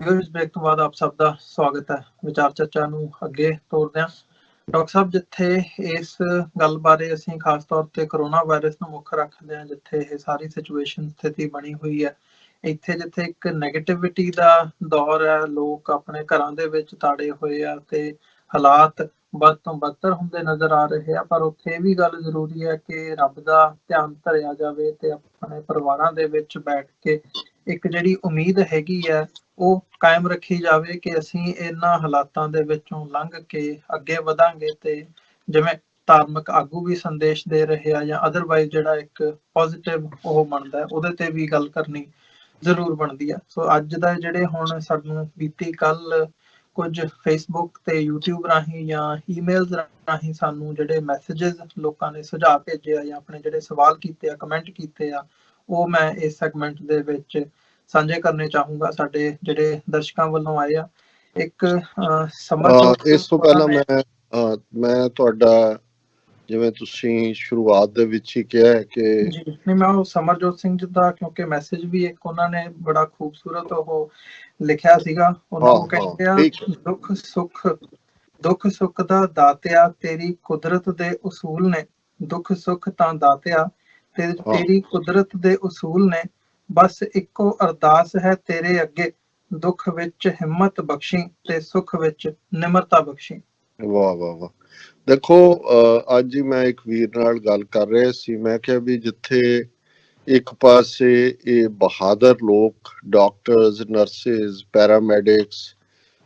News break ਤੋਂ ਬਾਅਦ ਆਪ ਸਭ ਦਾ ਸਵਾਗਤ ਹੈ। ਵਿਚਾਰ ਚਰਚਾ ਨੂੰ ਅੱਗੇ ਤੋਰਦੇ ਹਾਂ। ਡਾਕਟਰ ਸਾਹਿਬ, ਜਿੱਥੇ ਇਸ ਗੱਲ ਬਾਰੇ ਅਸੀਂ ਖਾਸ ਤੌਰ ਤੇ ਕਰੋਨਾ ਵਾਇਰਸ ਨੂੰ ਮੁੱਖ ਰੱਖਦੇ ਹਾਂ, ਜਿੱਥੇ ਇਹ ਸਾਰੀ ਸਿਚੁਏਸ਼ਨ ਸਥਿਤੀ ਬਣੀ ਹੋਈ ਹੈ, ਇੱਥੇ ਜਿੱਥੇ ਇੱਕ ਨੈਗੇਟਿਵਿਟੀ ਦਾ ਦੌਰ ਹੈ, ਲੋਕ ਆਪਣੇ ਘਰਾਂ ਦੇ ਵਿੱਚ ਤਾੜੇ ਹੋਏ ਆ ਤੇ ਹਾਲਾਤ ਬਦ ਤੋਂ ਬਦਤਰ ਹੁੰਦੇ ਨਜ਼ਰ ਆ ਰਹੇ ਆ, ਪਰ ਉੱਥੇ ਇਹ ਵੀ ਗੱਲ ਜ਼ਰੂਰੀ ਹੈ ਕਿ ਰੱਬ ਦਾ ਧਿਆਨ ਧਰਿਆ ਜਾਵੇ ਤੇ ਆਪਣੇ ਪਰਿਵਾਰਾਂ ਦੇ ਵਿੱਚ ਬੈਠ ਕੇ ਇੱਕ ਜਿਹੜੀ ਉਮੀਦ ਹੈਗੀ ਹੈ ਉਹ ਕਾਇਮ ਰੱਖੀ ਜਾਵੇ ਕਿ ਅਸੀਂ ਇਹਨਾਂ ਹਾਲਾਤਾਂ ਦੇ ਵਿੱਚੋਂ ਲੰਘ ਕੇ ਅੱਗੇ ਵਧਾਂਗੇ। ਤੇ ਜਿਵੇਂ ਧਾਰਮਿਕ ਆਗੂ ਵੀ ਸੰਦੇਸ਼ ਦੇ ਰਹੇ ਆ ਜਾਂ ਅਦਰਵਾਈਜ਼ ਜਿਹੜਾ ਇੱਕ ਪੋਜ਼ਿਟਿਵ ਉਹ ਬਣਦਾ, ਉਹਦੇ ਤੇ ਵੀ ਗੱਲ ਕਰਨੀ ਜ਼ਰੂਰ ਬਣਦੀ ਆ। ਸੋ ਅੱਜ ਦਾ ਜਿਹੜੇ ਹੁਣ ਸਾਨੂੰ ਬੀਤੀ ਕੱਲ ਕੁਝ ਫੇਸਬੁੱਕ ਤੇ ਯੂਟਿਊਬ ਰਾਹੀਂ ਜਾਂ ਈਮੇਲਸ ਰਾਹੀਂ ਸਾਨੂੰ ਜਿਹੜੇ ਮੈਸੇजेस ਲੋਕਾਂ ਨੇ ਸੁਝਾਅ ਭੇਜੇ ਆ ਜਾਂ ਆਪਣੇ ਜਿਹੜੇ ਸਵਾਲ ਕੀਤੇ ਆ, ਕਮੈਂਟ ਕੀਤੇ ਆ, ਉਹ ਮੈਂ ਇਸ ਸੈਗਮੈਂਟ ਦੇ ਵਿੱਚ ਸਾਂਝੇ ਕਰਨੇ ਚਾਹੂੰਗਾ। ਸਾਡੇ ਜਿਹੜੇ ਦਰਸ਼ਕਾਂ ਵੱਲੋਂ ਆਏ ਆ, ਇੱਕ ਸਮਰਜੋਤ, ਇਸ ਤੋਂ ਪਹਿਲਾਂ ਮੈਂ ਤੁਹਾਡਾ, ਜਿਵੇਂ ਤੁਸੀਂ ਸ਼ੁਰੂਆਤ ਦੇ ਵਿੱਚ ਹੀ ਕਿਹਾ ਹੈ ਕਿ ਜੀ ਨਹੀਂ, ਮੈਂ ਉਹ ਸਮਰਜੋਤ ਸਿੰਘ ਜੀ ਦਾ ਕਿਉਂਕਿ ਮੈਸੇਜ ਵੀ ਇੱਕ ਉਹਨਾਂ ਨੇ ਬੜਾ ਖੂਬਸੂਰਤ ਉਹ ਲਿਖਿਆ ਸੀਗਾ। ਉਹਨਾਂ ਨੂੰ ਕਹਿੰਦੇ ਆ, ਦੁੱਖ ਸੁੱਖ ਦਾ ਦਾਤਿਆ ਤੇਰੀ ਕੁਦਰਤ ਦੇ ਉਸੂਲ ਨੇ, ਦੁੱਖ ਸੁੱਖ ਤਾਂ ਦਾਤਿਆ ਤੇਰੀ ਕੁਦਰਤ ਦੇ ਉਸੂਲ ਨੇ, ਬਸ ਇੱਕੋ ਅਰਦਾਸ ਹੈ ਤੇਰੇ ਅੱਗੇ, ਦੁੱਖ ਵਿੱਚ ਹਿੰਮਤ ਬਖਸ਼ੀ ਤੇ ਸੁੱਖ ਵਿੱਚ ਨਿਮਰਤਾ ਬਖਸ਼ੀ। ਵਾਹ ਵਾਹ ਵਾਹ। ਦੇਖੋ, ਅੱਜ ਹੀ ਮੈਂ ਇੱਕ ਵੀਰ ਨਾਲ ਗੱਲ ਕਰ ਰਿਹਾ ਸੀ। ਮੈਂ ਕਿਹਾ ਵੀ ਜਿੱਥੇ ਇੱਕ ਪਾਸੇ ਇਹ ਬਹਾਦਰ ਲੋਕ, ਡਾਕਟਰਸ, ਨਰਸਿਸ, ਪੈਰਾਮੈਡਿਕਸ,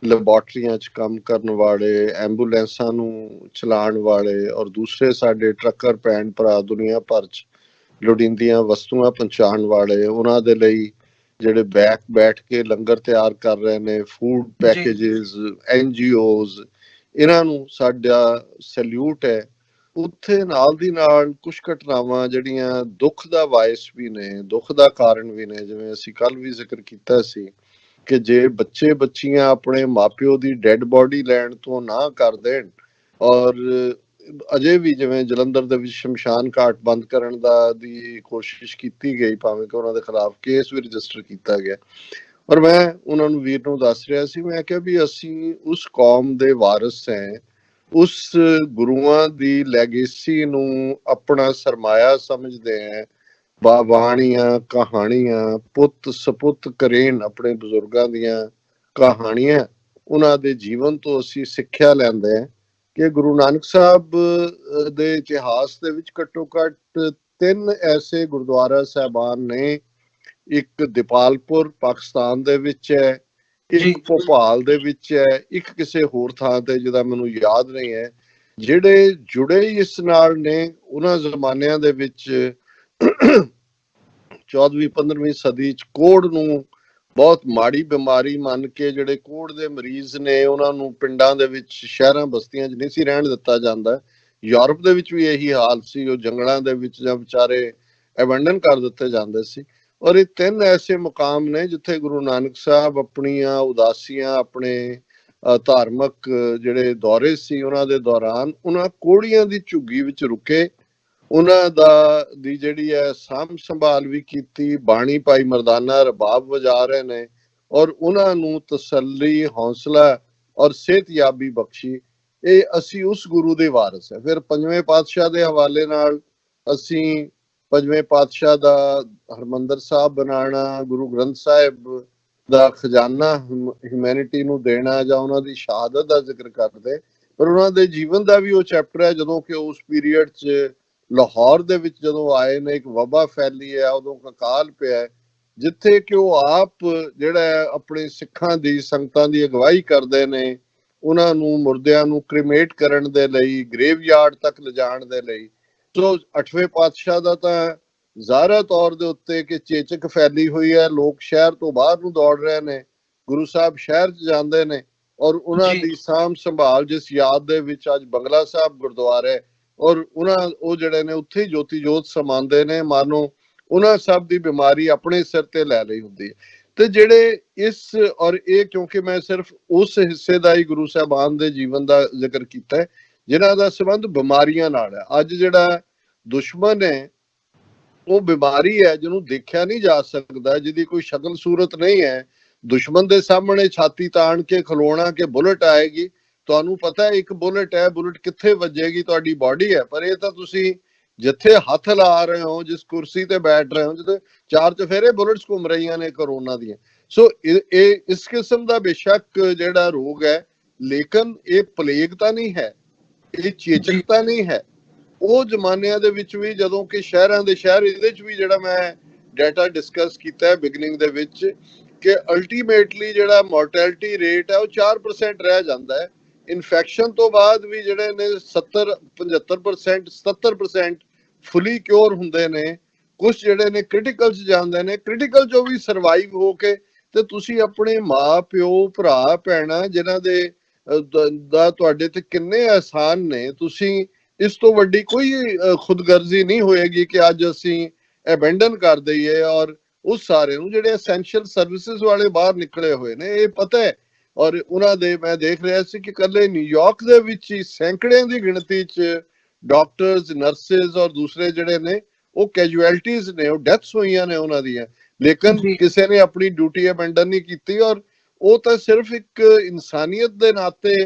ਲੈਬੋਰਟਰੀਆਂ 'ਚ ਕੰਮ ਕਰਨ ਵਾਲੇ, ਐਂਬੂਲੈਂਸਾਂ ਨੂੰ ਚਲਾਉਣ ਵਾਲੇ, ਔਰ ਦੂਸਰੇ ਸਾਡੇ ਟਰੱਕਰ ਭੈਣ ਭਰਾ ਦੁਨੀਆ ਭਰ 'ਚ ਲੋੜੀਂਦੀਆਂ ਵਸਤੂਆਂ ਪਹੁੰਚਾਉਣ ਵਾਲੇ, ਉਹਨਾਂ ਦੇ ਲਈ ਜਿਹੜੇ ਬੈਠ ਕੇ ਲੰਗਰ ਤਿਆਰ ਕਰ ਰਹੇ ਨੇ, ਫੂਡ ਪੈਕੇਜਿਸ, NGOs, ਇਹਨਾਂ ਨੂੰ ਸਾਡਾ ਸੈਲੂਟ ਹੈ। ਉੱਥੇ ਨਾਲ ਦੀ ਨਾਲ ਕੁਝ ਘਟਨਾਵਾਂ ਜਿਹੜੀਆਂ ਦੁੱਖ ਦਾ ਵਾਇਸ ਵੀ ਨੇ, ਦੁੱਖ ਦਾ ਕਾਰਨ ਵੀ ਨੇ। ਜਿਵੇਂ ਅਸੀਂ ਕੱਲ ਵੀ ਜ਼ਿਕਰ ਕੀਤਾ ਸੀ ਕਿ ਜੇ ਬੱਚੇ ਬੱਚੀਆਂ ਆਪਣੇ ਮਾਪਿਓ ਦੀ ਡੈੱਡ ਬੋਡੀ ਲੈਣ ਤੋਂ ਨਾ ਕਰ ਦੇਣ, ਔਰ ਅਜੇ ਵੀ ਜਿਵੇਂ ਜਲੰਧਰ ਦੇ ਵਿੱਚ ਸ਼ਮਸ਼ਾਨ ਘਾਟ ਬੰਦ ਕਰਨ ਦੀ ਕੋਸ਼ਿਸ਼ ਕੀਤੀ ਗਈ, ਭਾਵੇਂ ਕਿ ਉਹਨਾਂ ਦੇ ਖਿਲਾਫ ਕੇਸ ਵੀ ਰਜਿਸਟਰ ਕੀਤਾ ਗਿਆ। ਔਰ ਮੈਂ ਉਹਨਾਂ ਨੂੰ, ਵੀਰ ਨੂੰ ਦੱਸ ਰਿਹਾ ਸੀ, ਮੈਂ ਕਿਹਾ ਵੀ ਅਸੀਂ ਉਸ ਕੌਮ ਦੇ ਵਾਰਿਸ ਹੈ, ਉਸ ਗੁਰੂਆਂ ਦੀ ਲੈਗੇਸੀ ਨੂੰ ਆਪਣਾ ਸਰਮਾਇਆ ਸਮਝਦੇ ਹੈ। ਬਾਣੀਆਂ, ਕਹਾਣੀਆਂ, ਪੁੱਤ ਸਪੁੱਤ ਕਰੇਨ, ਆਪਣੇ ਬਜ਼ੁਰਗਾਂ ਦੀਆਂ ਕਹਾਣੀਆਂ, ਉਹਨਾਂ ਦੇ ਜੀਵਨ ਤੋਂ ਅਸੀਂ ਸਿੱਖਿਆ ਲੈਂਦੇ ਹਾਂ ਕਿ ਗੁਰੂ ਨਾਨਕ ਸਾਹਿਬ ਦੇ ਇਤਿਹਾਸ ਦੇ ਵਿੱਚ ਘੱਟੋ ਘੱਟ 3 ਐਸੇ ਗੁਰਦੁਆਰਾ ਸਾਹਿਬਾਨ ਨੇ। ਇੱਕ ਦੀਪਾਲਪੁਰ ਪਾਕਿਸਤਾਨ ਦੇ ਵਿੱਚ ਹੈ, ਇੱਕ ਭੋਪਾਲ ਦੇ ਵਿੱਚ ਹੈ, ਇੱਕ ਕਿਸੇ ਹੋਰ ਥਾਂ ਤੇ ਜਿਹਦਾ ਮੈਨੂੰ ਯਾਦ ਨਹੀਂ ਹੈ, ਜਿਹੜੇ ਜੁੜੇ ਇਸ ਨਾਲ ਨੇ। ਉਹਨਾਂ ਜ਼ਮਾਨਿਆਂ ਦੇ ਵਿੱਚ 14ਵੀਂ 15ਵੀਂ ਸਦੀ 'ਚ ਕੋਹੜ ਨੂੰ ਬਹੁਤ ਮਾੜੀ ਬਿਮਾਰੀ ਮੰਨ ਕੇ ਜਿਹੜੇ ਕੋਹੜ ਦੇ ਮਰੀਜ਼ ਨੇ, ਉਹਨਾਂ ਨੂੰ ਪਿੰਡਾਂ ਦੇ ਵਿੱਚ, ਸ਼ਹਿਰਾਂ ਬਸਤੀਆਂ 'ਚ ਨਹੀਂ ਸੀ ਰਹਿਣ ਦਿੱਤਾ ਜਾਂਦਾ। ਯੂਰਪ ਦੇ ਵਿੱਚ ਵੀ ਇਹੀ ਹਾਲ ਸੀ, ਉਹ ਜੰਗਲਾਂ ਦੇ ਵਿੱਚ ਜਾਂ ਵਿਚਾਰੇ ਐਬੰਡਨ ਕਰ ਦਿੱਤੇ ਜਾਂਦੇ ਸੀ। ਔਰ ਇਹ 3 ਐਸੇ ਮੁਕਾਮ ਨੇ ਜਿੱਥੇ ਗੁਰੂ ਨਾਨਕ ਸਾਹਿਬ ਆਪਣੀਆਂ ਉਦਾਸੀਆਂ, ਆਪਣੇ ਧਾਰਮਿਕ ਜਿਹੜੇ ਦੌਰੇ ਸੀ ਉਹਨਾਂ ਦੇ ਦੌਰਾਨ, ਉਹਨਾਂ ਕੋਹੜੀਆਂ ਦੀ ਝੁੱਗੀ ਵਿੱਚ ਰੁਕੇ, ਉਹਨਾਂ ਦੀ ਜਿਹੜੀ ਹੈ ਸਾਂਭ ਸੰਭਾਲ ਵੀ ਕੀਤੀ। ਬਾਣੀ ਭਾਈ ਮਰਦਾਨਾ ਰਬਾਬ ਵਜਾ ਰਹੇ ਨੇ, ਔਰ ਉਹਨਾਂ ਨੂੰ ਤਸੱਲੀ, ਹੌਸਲਾ ਔਰ ਸਿਹਤਯਾਬੀ ਬਖਸ਼ੀ। ਇਹ ਅਸੀਂ ਉਸ ਗੁਰੂ ਦੇ ਵਾਰਿਸ ਹੈ। ਫਿਰ 5ਵੇਂ ਪਾਤਸ਼ਾਹ ਦੇ ਹਵਾਲੇ ਨਾਲ ਅਸੀਂ 5ਵੇਂ ਪਾਤਸ਼ਾਹ ਦਾ ਹਰਮੰਦਰ ਸਾਹਿਬ ਬਣਾਉਣਾ, ਗੁਰੂ ਗ੍ਰੰਥ ਸਾਹਿਬ ਦਾ ਖਜ਼ਾਨਾ ਹਿਊਮੈਨਿਟੀ ਨੂੰ ਦੇਣਾ, ਜਾਂ ਉਹਨਾਂ ਦੀ ਸ਼ਹਾਦਤ ਦਾ ਜ਼ਿਕਰ ਕਰਦੇ। ਪਰ ਉਹਨਾਂ ਦੇ ਜੀਵਨ ਦਾ ਵੀ ਉਹ ਚੈਪਟਰ ਹੈ ਜਦੋਂ ਕਿ ਉਸ ਪੀਰੀਅਡ 'ਚ ਲਾਹੌਰ ਦੇ ਵਿੱਚ ਜਦੋਂ ਆਏ ਨੇ, ਇੱਕ ਵਬਾ ਫੈਲੀ ਹੈ, ਉਦੋਂ ਅਕਾਲ ਪਿਆ, ਜਿੱਥੇ ਕਿ ਉਹ ਆਪ ਜਿਹੜਾ ਆਪਣੇ ਸਿੱਖਾਂ ਦੀ ਸੰਗਤਾਂ ਦੀ ਅਗਵਾਈ ਕਰਦੇ ਨੇ, ਉਹਨਾਂ ਨੂੰ ਮੁਰਦਿਆਂ ਨੂੰ ਕ੍ਰੀਮੇਟ ਕਰਨ ਦੇ ਲਈ, ਗ੍ਰੇਵ ਯਾਰਡ ਤੱਕ ਲਿਜਾਣ ਦੇ ਲਈ। ਸੋ 8ਵੇਂ ਪਾਤਸ਼ਾਹ ਦਾ ਤਾਂ ਜ਼ਾਹਰਾ ਤੌਰ ਦੇ ਉੱਤੇ ਕਿ ਚੇਚਕ ਫੈਲੀ ਹੋਈ ਹੈ, ਲੋਕ ਸ਼ਹਿਰ ਤੋਂ ਬਾਹਰ ਨੂੰ ਦੌੜ ਰਹੇ ਨੇ, ਗੁਰੂ ਸਾਹਿਬ ਸ਼ਹਿਰ 'ਚ ਜਾਂਦੇ ਨੇ, ਔਰ ਉਹਨਾਂ ਦੀ ਸਾਂਭ ਸੰਭਾਲ, ਜਿਸ ਯਾਦ ਦੇ ਵਿੱਚ ਅੱਜ ਬੰਗਲਾ ਸਾਹਿਬ ਗੁਰਦੁਆਰਾ, ਔਰ ਉਹ ਜਿਹੜੇ ਨੇ ਉੱਥੇ ਹੀ ਜੋਤੀ ਜੋਤ ਸਮਾਉਂਦੇ ਨੇ, ਮਾਨੋ ਉਹਨਾਂ ਸਭ ਦੀ ਬਿਮਾਰੀ ਆਪਣੇ ਸਿਰ ਤੇ ਲੈ ਲਈ ਹੁੰਦੀ ਹੈ। ਤੇ ਜਿਹੜੇ ਔਰ ਇਹ ਕਿਉਂਕਿ ਮੈਂ ਸਿਰਫ ਉਸ ਹਿੱਸੇ ਦਾ ਹੀ ਗੁਰੂ ਸਾਹਿਬਾਨ ਦੇ ਜੀਵਨ ਦਾ ਜ਼ਿਕਰ ਕੀਤਾ ਹੈ ਜਿਨ੍ਹਾਂ ਦਾ ਸੰਬੰਧ ਬਿਮਾਰੀਆਂ ਨਾਲ ਹੈ। ਅੱਜ ਜਿਹੜਾ ਦੁਸ਼ਮਣ ਹੈ ਉਹ ਬਿਮਾਰੀ ਹੈ ਜਿਹਨੂੰ ਦੇਖਿਆ ਨਹੀਂ ਜਾ ਸਕਦਾ, ਜਿਹਦੀ ਕੋਈ ਸ਼ਕਲ ਸੂਰਤ ਨਹੀਂ ਹੈ, ਦੁਸ਼ਮਣ ਦੇ ਸਾਹਮਣੇ ਛਾਤੀ ਤਾਣ ਕੇ ਖਲੋਣਾ ਕਿ ਬੁਲਟ ਆਏਗੀ। ਤੁਹਾਨੂੰ ਪਤਾ ਹੈ ਇੱਕ ਬੁਲਟ ਹੈ, ਬੁਲਟ ਕਿੱਥੇ ਵੱਜੇਗੀ, ਤੁਹਾਡੀ ਬਾਡੀ ਹੈ, ਪਰ ਇਹ ਤਾਂ ਤੁਸੀਂ ਜਿੱਥੇ ਹੱਥ ਲਾ ਰਹੇ ਹੋ, ਜਿਸ ਕੁਰਸੀ ਤੇ ਬੈਠ ਰਹੇ ਹੋ, ਜਿੱਥੇ ਚਾਰ ਚਫੇਰੇ ਬੁਲਟਸ ਘੁੰਮ ਰਹੀਆਂ ਨੇ ਕਰੋਨਾ ਦੀਆਂ। ਸੋ ਇਹ ਇਸ ਕਿਸਮ ਦਾ ਬੇਸ਼ੱਕ ਜਿਹੜਾ ਰੋਗ ਹੈ, ਲੇਕਿਨ ਇਹ ਪਲੇਗ ਤਾਂ ਨਹੀਂ ਹੈ, ਇਹ ਚੇਚਕ ਤਾਂ ਨਹੀਂ ਹੈ। ਉਹ ਜ਼ਮਾਨਿਆਂ ਦੇ ਵਿੱਚ ਵੀ ਜਦੋਂ ਕਿ ਸ਼ਹਿਰਾਂ ਦੇ ਸ਼ਹਿਰ, ਇਹਦੇ ਚ ਵੀ ਜਿਹੜਾ ਮੈਂ ਡਾਟਾ ਡਿਸਕਸ ਕੀਤਾ ਹੈ ਬਿਗਨਿੰਗ ਦੇ ਵਿੱਚ, ਕਿ ਅਲਟੀਮੇਟਲੀ ਜਿਹੜਾ ਮੋਰਟੈਲਿਟੀ ਰੇਟ ਹੈ ਉਹ 4% ਰਹਿ ਜਾਂਦਾ ਹੈ। ਇਨਫੈਕਸ਼ਨ ਤੋਂ ਬਾਅਦ ਵੀ ਜਿਹੜੇ ਨੇ 75% 77% ਫੁੱਲੀ ਕਿਉਰ ਹੁੰਦੇ ਨੇ। ਕੁਝ ਜਿਹੜੇ ਨੇ ਕ੍ਰਿਟੀਕਲ ਚ ਜਾਂਦੇ ਨੇ, ਕ੍ਰਿਟੀਕਲ ਚੋਂ ਵੀ ਸਰਵਾਈਵ ਹੋ ਕੇ ਤੇ ਤੁਸੀਂ ਆਪਣੇ ਮਾਂ ਪਿਓ ਭਰਾ ਭੈਣਾਂ ਜਿਨ੍ਹਾਂ ਦੇ ਦਾ ਤੁਹਾਡੇ ਤੇ ਕਿੰਨੇ ਅਹਿਸਾਨ ਨੇ, ਤੁਸੀਂ ਇਸ ਤੋਂ ਵੱਡੀ ਕੋਈ ਖੁਦਗਰਜ਼ੀ ਨਹੀਂ ਹੋਏਗੀ ਕਿ ਅੱਜ ਅਸੀਂ ਅਬੈਂਡਨ ਕਰ ਦਈਏ। ਔਰ ਉਸ ਸਾਰੇ ਨੂੰ ਜਿਹੜੇ ਐਸੈਂਸ਼ੀਅਲ ਸਰਵਿਸਿਜ਼ ਵਾਲੇ ਬਾਹਰ ਨਿਕਲੇ ਹੋਏ ਨੇ, ਇਹ ਪਤਾ ਹੈ। ਔਰ ਉਹਨਾਂ ਦੇ ਮੈਂ ਦੇਖ ਰਿਹਾ ਸੀ ਕਿ ਕੱਲੇ ਨਿਊਯਾਰਕ ਦੇ ਵਿੱਚ ਹੀ ਸੈਂਕੜਿਆਂ ਦੀ ਗਿਣਤੀ 'ਚ ਡਾਕਟਰਸ, ਨਰਸਿਸ ਔਰ ਦੂਸਰੇ ਜਿਹੜੇ ਨੇ ਉਹ ਕੈਜੂਅਲਟੀਜ਼ ਨੇ, ਉਹ ਡੈਥਸ ਹੋਈਆਂ ਨੇ ਉਹਨਾਂ ਦੀਆਂ, ਲੇਕਿਨ ਕਿਸੇ ਨੇ ਆਪਣੀ ਡਿਊਟੀ ਅਬੈਂਡਨ ਨਹੀਂ ਕੀਤੀ। ਔਰ ਉਹ ਤਾਂ ਸਿਰਫ ਇੱਕ ਇਨਸਾਨੀਅਤ ਦੇ ਨਾਤੇ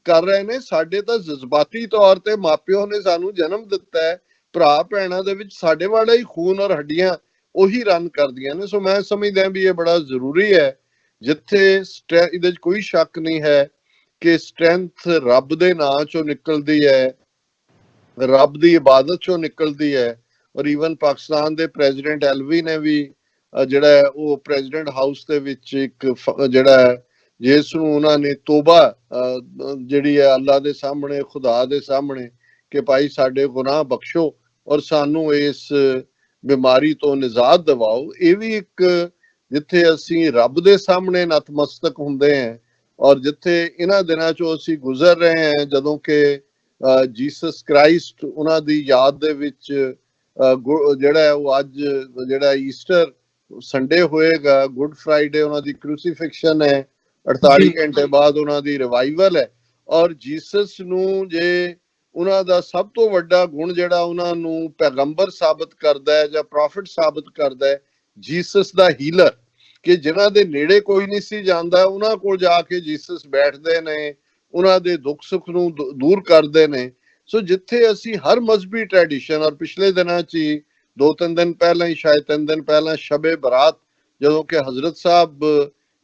ਕਰ ਰਹੇ ਨੇ। ਸਾਡੇ ਤਾਂ ਜਜ਼ਬਾਤੀ ਤੌਰ ਤੇ ਮਾਪਿਓ ਨੇ ਸਾਨੂੰ ਜਨਮ ਦਿੱਤਾ ਹੈ, ਭਰਾ ਭੈਣਾਂ ਦੇ ਵਿੱਚ ਸਾਡੇ ਵਾਲਾ ਹੀ ਖੂਨ ਔਰ ਹੱਡੀਆਂ ਉਹੀ ਰਨ ਕਰਦੀਆਂ ਨੇ। ਸੋ ਮੈਂ ਸਮਝਦਾ ਵੀ ਇਹ ਬੜਾ ਜ਼ਰੂਰੀ ਹੈ, ਜਿੱਥੇ ਇਹਦੇ 'ਚ ਕੋਈ ਸ਼ੱਕ ਨਹੀਂ ਹੈ ਕਿ ਸਟਰੈਂਥ ਰੱਬ ਦੇ ਨਾਂ ਚੋਂ ਨਿਕਲਦੀ ਹੈ, ਰੱਬ ਦੀ ਇਬਾਦਤ ਚੋਂ ਨਿਕਲਦੀ ਹੈ। ਔਰ ਈਵਨ ਪਾਕਿਸਤਾਨ ਦੇ ਪ੍ਰੈਜ਼ੀਡੈਂਟ ਐਲਵੀ ਨੇ ਵੀ ਜਿਹੜਾ ਉਹ ਪ੍ਰੈਜ਼ੀਡੈਂਟ ਹਾਊਸ ਦੇ ਵਿੱਚ ਇੱਕ ਜਿਹੜਾ ਜਿਸ ਨੂੰ ਉਹਨਾਂ ਨੇ ਤੋਬਾ ਜਿਹੜੀ ਹੈ ਅੱਲਾ ਦੇ ਸਾਹਮਣੇ, ਖੁਦਾ ਦੇ ਸਾਹਮਣੇ, ਕਿ ਭਾਈ ਸਾਡੇ ਗੁਨਾਹ ਬਖਸ਼ੋ ਔਰ ਸਾਨੂੰ ਇਸ ਬਿਮਾਰੀ ਤੋਂ ਨਿਜਾਤ ਦਿਵਾਓ। ਇਹ ਵੀ ਇੱਕ ਜਿੱਥੇ ਅਸੀਂ ਰੱਬ ਦੇ ਸਾਹਮਣੇ ਨਤਮਸਤਕ ਹੁੰਦੇ ਹਾਂ। ਔਰ ਜਿੱਥੇ ਇਹਨਾਂ ਦਿਨਾਂ ਚੋਂ ਅਸੀਂ ਗੁਜ਼ਰ ਰਹੇ ਹਾਂ, ਜਦੋਂ ਕਿ ਜੀਸਸ ਕ੍ਰਾਈਸਟ ਉਹਨਾਂ ਦੀ ਯਾਦ ਦੇ ਵਿੱਚ ਜਿਹੜਾ ਉਹ ਅੱਜ ਜਿਹੜਾ ਈਸਟਰ ਸੰਡੇ ਹੋਏਗਾ, ਗੁੱਡ ਫਰਾਈਡੇ ਉਹਨਾਂ ਦੀ ਕ੍ਰੂਸੀਫਿਕਸ਼ਨ ਹੈ, 48 ਘੰਟੇ ਬਾਅਦ ਉਹਨਾਂ ਦੀ ਰਿਵਾਈਵਲ ਹੈ। ਔਰ ਜੀਸਸ ਨੂੰ ਜੇ ਉਹਨਾਂ ਦਾ ਸਭ ਤੋਂ ਵੱਡਾ ਗੁਣ ਜਿਹੜਾ ਉਹਨਾਂ ਨੂੰ ਪੈਗੰਬਰ ਸਾਬਤ ਕਰਦਾ ਹੈ ਜਾਂ ਪ੍ਰੋਫਿਟ ਸਾਬਤ ਕਰਦਾ ਹੈ, ਜੀਸਸ ਦਾ ਹੀਲਰ, ਕਿ ਜਿਨ੍ਹਾਂ ਦੇ ਨੇੜੇ ਕੋਈ ਨਹੀਂ ਸੀ ਜਾਂਦਾ ਉਹਨਾਂ ਕੋਲ ਜਾ ਕੇ ਜੀਸਸ ਬੈਠਦੇ ਨੇ, ਉਹਨਾਂ ਦੇ ਦੁੱਖ ਸੁੱਖ ਨੂੰ ਦੂਰ ਕਰਦੇ ਨੇ। ਸੋ ਜਿੱਥੇ ਅਸੀਂ ਹਰ ਮਜ਼ਹਬੀ ਟ੍ਰੈਡੀਸ਼ਨ, ਔਰ ਪਿਛਲੇ ਦਿਨਾਂ 'ਚ ਹੀ 2-3 ਦਿਨ ਪਹਿਲਾਂ ਹੀ, ਸ਼ਾਇਦ 3 ਦਿਨ ਪਹਿਲਾਂ, ਸ਼ਬੇ ਬਰਾਤ, ਜਦੋਂ ਕਿ ਹਜ਼ਰਤ ਸਾਹਿਬ